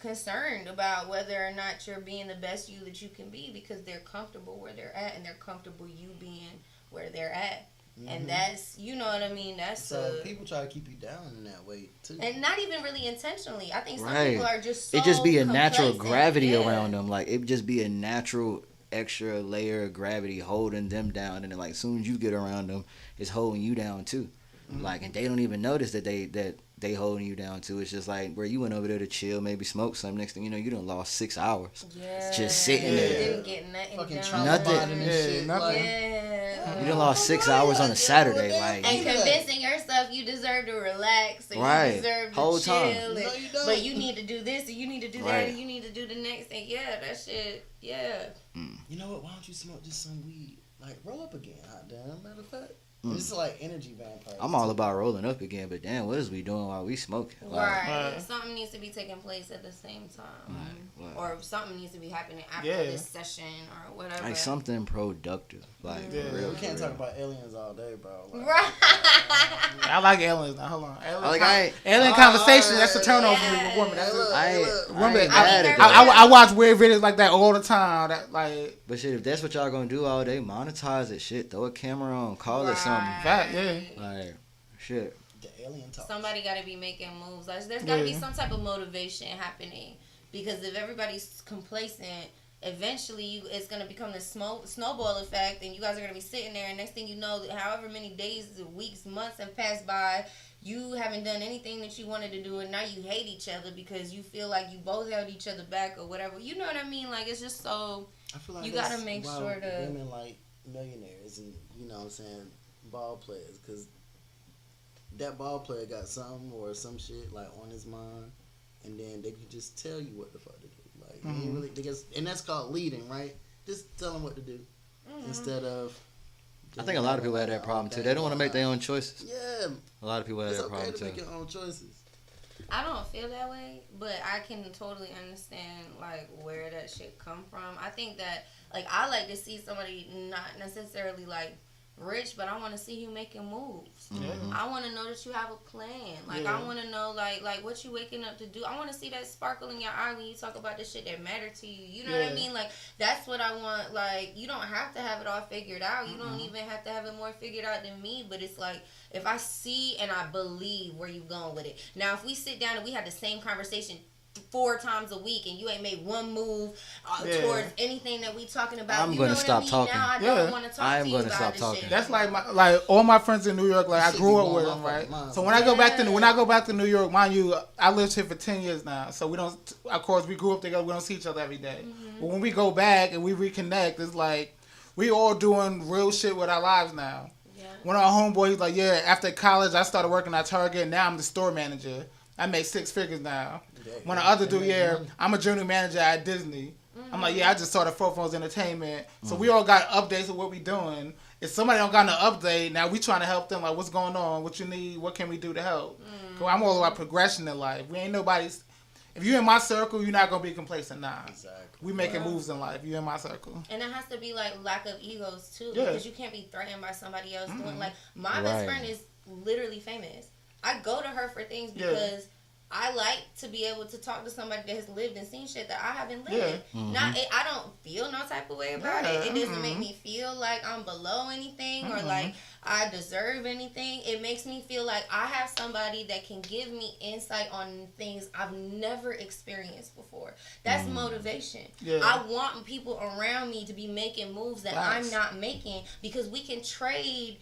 concerned about whether or not you're being the best you that you can be, because they're comfortable where they're at, and they're comfortable you being where they're at. Mm-hmm. And that's, you know what I mean, that's so people try to keep you down in that way too, and not even really intentionally. I think some people are just so it just be a natural gravity yeah. around them. Like, it just be a natural extra layer of gravity holding them down, and then, like, as soon as you get around them, it's holding you down too. Mm-hmm. Like, and they don't even notice that they holding you down too. It's just like, where you went over there to chill, maybe smoke something. Next thing you know, you done lost 6 hours. Yeah. Just sitting there. Didn't get nothing fucking done. nothing. Yeah, nothing. Yeah. You done lost 6 hours on a Saturday, like. And convincing yourself you deserve to relax and you deserve to whole chill. time. No, you don't. But you need to do this and you need to do that and you need to do the next thing. Yeah, that shit. Yeah. You know what? Why don't you smoke just some weed? Like, roll up again, hot damn. Matter of fact. This is like energy vampire. I'm all about rolling up again, but damn, what is we doing while we smoking? Right. Something needs to be taking place at the same time. Or something needs to be happening after this session or whatever. Like something productive. Like, real. We can't talk about aliens all day, bro. Like, right. I like aliens. Now, hold on. Alien conversation, that's a turnover for women. I watch weird videos like that all the time. That, like, but shit, if that's what y'all gonna do all day, monetize it. Shit, throw a camera on, call it something. Fact, yeah. Like, shit. The alien talk. Somebody got to be making moves. Like, there's got to be some type of motivation happening, because if everybody's complacent, eventually it's going to become this snowball effect, and you guys are going to be sitting there, and next thing you know, however many days, weeks, months have passed by, you haven't done anything that you wanted to do, and now you hate each other because you feel like you both held each other back or whatever. You know what I mean? Like, it's just so, I feel like you got to make sure to... women like millionaires and, you know what I'm saying, ball players, because that ball player got something or some shit, like, on his mind, and then they can just tell you what the fuck to do. Like, they really, and that's called leading, right? Just tell them what to do instead of... I think a lot of people have that problem too. They don't want to make their own choices. Yeah. A lot of people have that problem too. It's okay to make your own choices. I don't feel that way, but I can totally understand, like, where that shit come from. I think that, like, I like to see somebody not necessarily, like, rich, but I want to see you making moves. Mm-hmm. I want to know that you have a plan. Like, I want to know, like what you waking up to do. I want to see that sparkle in your eye when you talk about the shit that matter to you. You know what I mean? Like, that's what I want. Like, you don't have to have it all figured out. You don't even have to have it more figured out than me, but it's like, if I see and I believe where you going with it. Now, if we sit down and we have the same conversation 4 times a week and you ain't made one move towards anything that we talking about, I'm gonna stop talking. Now I don't want to talk to you about stop this talking. shit. That's like all my friends in New York. Like, I grew up with them, right? So when I go back to New York, mind you, I lived here for 10 years now. So we don't. Of course, we grew up together. We don't see each other every day. But when we go back and we reconnect, it's like we all doing real shit with our lives now. Yeah. One of our homeboys, he's like, yeah. After college, I started working at Target. And now I'm the store manager. I make 6 figures now. When the other dude, I'm a junior manager at Disney. I'm like, I just started Four Phones Entertainment. So we all got updates of what we doing. If somebody don't got an update, now we trying to help them. Like, what's going on? What you need? What can we do to help? Cause I'm all about progression in life. We ain't nobody's. If you in my circle, you're not gonna be complacent. Nah. Exactly. We making moves in life. You in my circle. And it has to be like lack of egos too, because you can't be threatened by somebody else doing. Like, my best friend is literally famous. I go to her for things because I like to be able to talk to somebody that has lived and seen shit that I haven't lived. I don't feel no type of way about it. It doesn't make me feel like I'm below anything or like I deserve anything. It makes me feel like I have somebody that can give me insight on things I've never experienced before. That's motivation. Yeah. I want people around me to be making moves that I'm not making, because we can trade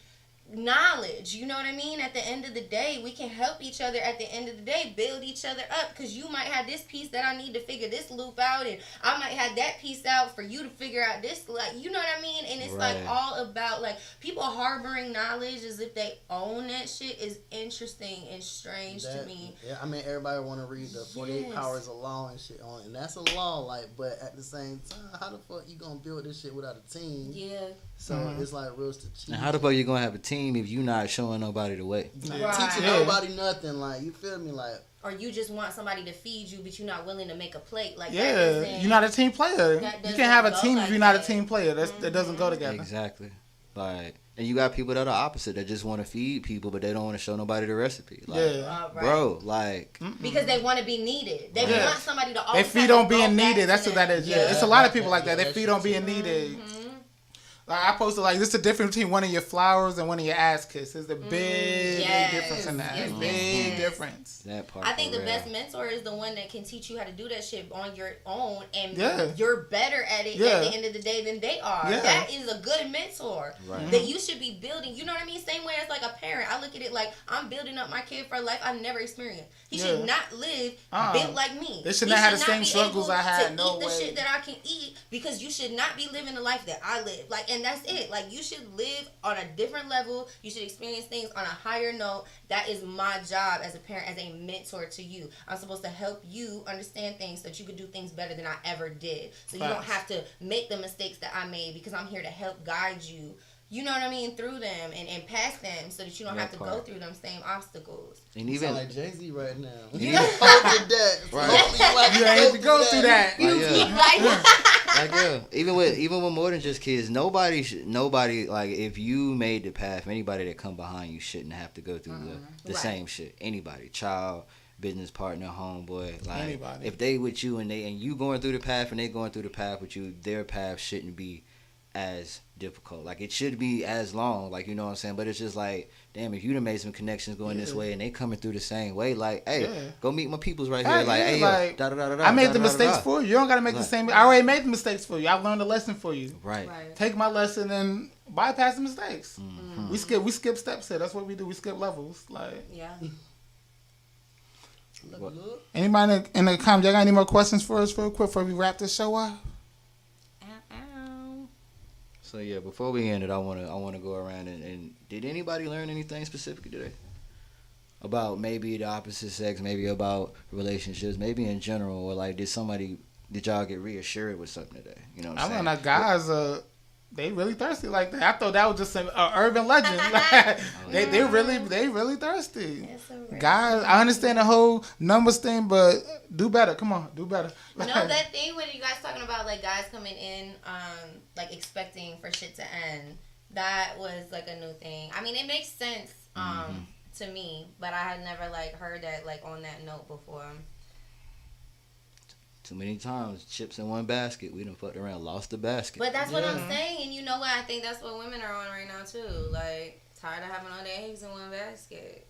knowledge. You know what I mean? At the end of the day, we can help each other. At the end of the day, build each other up, because you might have this piece that I need to figure this loop out, and I might have that piece out for you to figure out this, like, you know what I mean? And it's like all about, like, people harboring knowledge as if they own that shit is interesting and strange to me. Yeah, I mean, everybody want to read the 48 Powers of Law and shit on it, and that's a law, like, but at the same time, how the fuck you gonna build this shit without a team? Yeah. So it's like real strategic. And how the fuck you gonna have a team if you not showing nobody the way? Teaching nobody nothing, like, you feel me, like. Or you just want somebody to feed you, but you're not willing to make a plate. Like, you're not a team player. You can't have a team if you're not a team player. That doesn't go together. Exactly. Like, and you got people that are opposite, that just want to feed people, but they don't want to show nobody the recipe. Like, bro, like, because they want to be needed. They want somebody to. They feed on being needed. That's what that is. Yeah, it's a lot of people like that. They feed on being needed. Like, I posted, like, this is the difference between one of your flowers and one of your ass kisses. There's a big difference in that. Big difference. That part. I think the best mentor is the one that can teach you how to do that shit on your own, and you're better at it at the end of the day than they are. That is a good mentor that you should be building. You know what I mean? Same way as, like, a parent. I look at it like, I'm building up my kid for a life I've never experienced. He should not live built like me. They should not have the same struggles I had. No way. Eat the shit that I can eat, because you should not be living the life that I live. Like, and that's it. Like, you should live on a different level. You should experience things on a higher note. That is my job as a parent, as a mentor to you. I'm supposed to help you understand things so that you could do things better than I ever did. So you don't have to make the mistakes that I made, because I'm here to help guide you. You know what I mean? Through them and past them, so that you don't have to go through them same obstacles. And even sound like Jay-Z right now. You ain't to go through that. Even with more than just kids, nobody like, if you made the path, anybody that come behind you shouldn't have to go through the same shit. Anybody, child, business partner, homeboy, like, anybody. If they with you and you going through the path and they going through the path with you, their path shouldn't be as difficult. Like, it should be as long, like, you know what I'm saying? But it's just like, damn, if you done made some connections going this way and they coming through the same way, like, hey, go meet my peoples right here. Like, hey, like, I made the mistakes for you. You don't got to make the same. I already made the mistakes for you. I've learned a lesson for you. Right. Take my lesson and bypass the mistakes. We skip steps here. That's what we do. We skip levels. Like, anybody in the comments, y'all got any more questions for us real quick before we wrap this show up? So yeah, before we end it, I wanna go around and did anybody learn anything specific today about maybe the opposite sex, maybe about relationships, maybe in general, or like did y'all get reassured with something today? You know what I'm saying? I mean, guys, they really thirsty like that. I thought that was just an urban legend. They really thirsty. Guys, I understand the whole numbers thing, but do better. Come on, do better. No, that thing when you guys talking about like guys coming in, like expecting for shit to end, that was like a new thing. I mean, it makes sense to me, but I had never like heard that like on that note before. Too many times, chips in one basket. We done fucked around, lost the basket. But that's what I'm saying, and you know what? I think that's what women are on right now too. Like, tired of having all their eggs in one basket.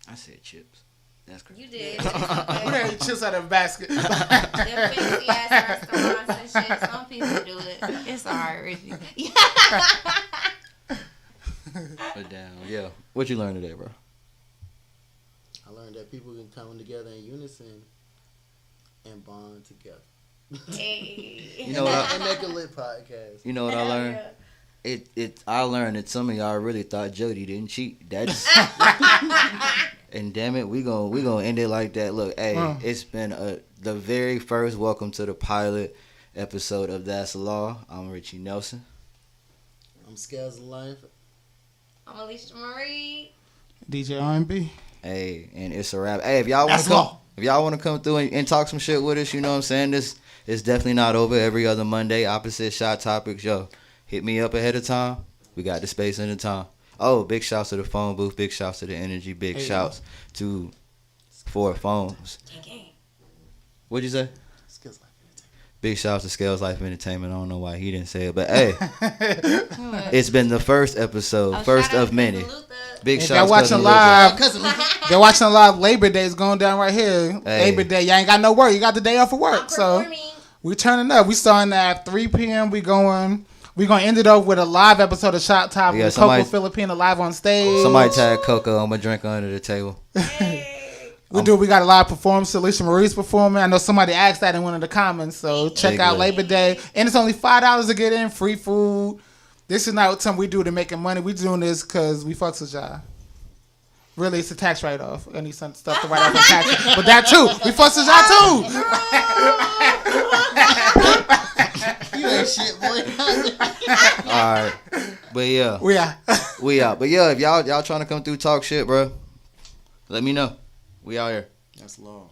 I said chips. That's crazy. You did. We had chips out of a basket. Them fancy ass restaurants and shit. Some people do it. It's alright, Ricky. But damn, yeah. What you learned today, bro? I learned that people can come together in unison and bond together. Hey. You know what? And make a lit podcast. You know what I learned? I learned that some of y'all really thought Jody didn't cheat. That's and damn it, we gonna end it like that. Look, hey, it's been the very first welcome to the pilot episode of That's the Law. I'm Richie Nelson. I'm Scales of Life. I'm Alicia Marie. DJ R&B. Hey, and it's a wrap. Hey, if y'all want to come through and talk some shit with us, you know what I'm saying? This is definitely not over. Every other Monday, opposite shot topics. Yo, hit me up ahead of time. We got the space and the time. Oh, big shouts to the phone booth. Big shouts to the energy. Big shouts to Ford Phones. What'd you say? Scales Life Entertainment. Big shouts to Scales Life Entertainment. I don't know why he didn't say it, but hey, it's been the first episode, first of many. Big if shout y'all watching live, they're watching live. Labor Day is going down right here. Hey. Labor Day, y'all ain't got no work. You got the day off of work, so we turning up. We starting at 3 p.m. We gonna end it off with a live episode of Shot Top with Coco Filipina live on stage. Somebody tag Coco. I'm gonna drink under the table. We got a live performance. Alicia Marie's performing. I know somebody asked that in one of the comments, so check out Labor Day. And it's only $5 to get in. Free food. This is not something we do to making money. We doing this because we fucks with y'all. Really, it's a tax write-off. I need some stuff to write off on taxes. But that too. We fucks with y'all too. You ain't shit, boy. All right. But yeah. We out. But yeah, if y'all trying to come through talk shit, bro, let me know. We out here. That's law.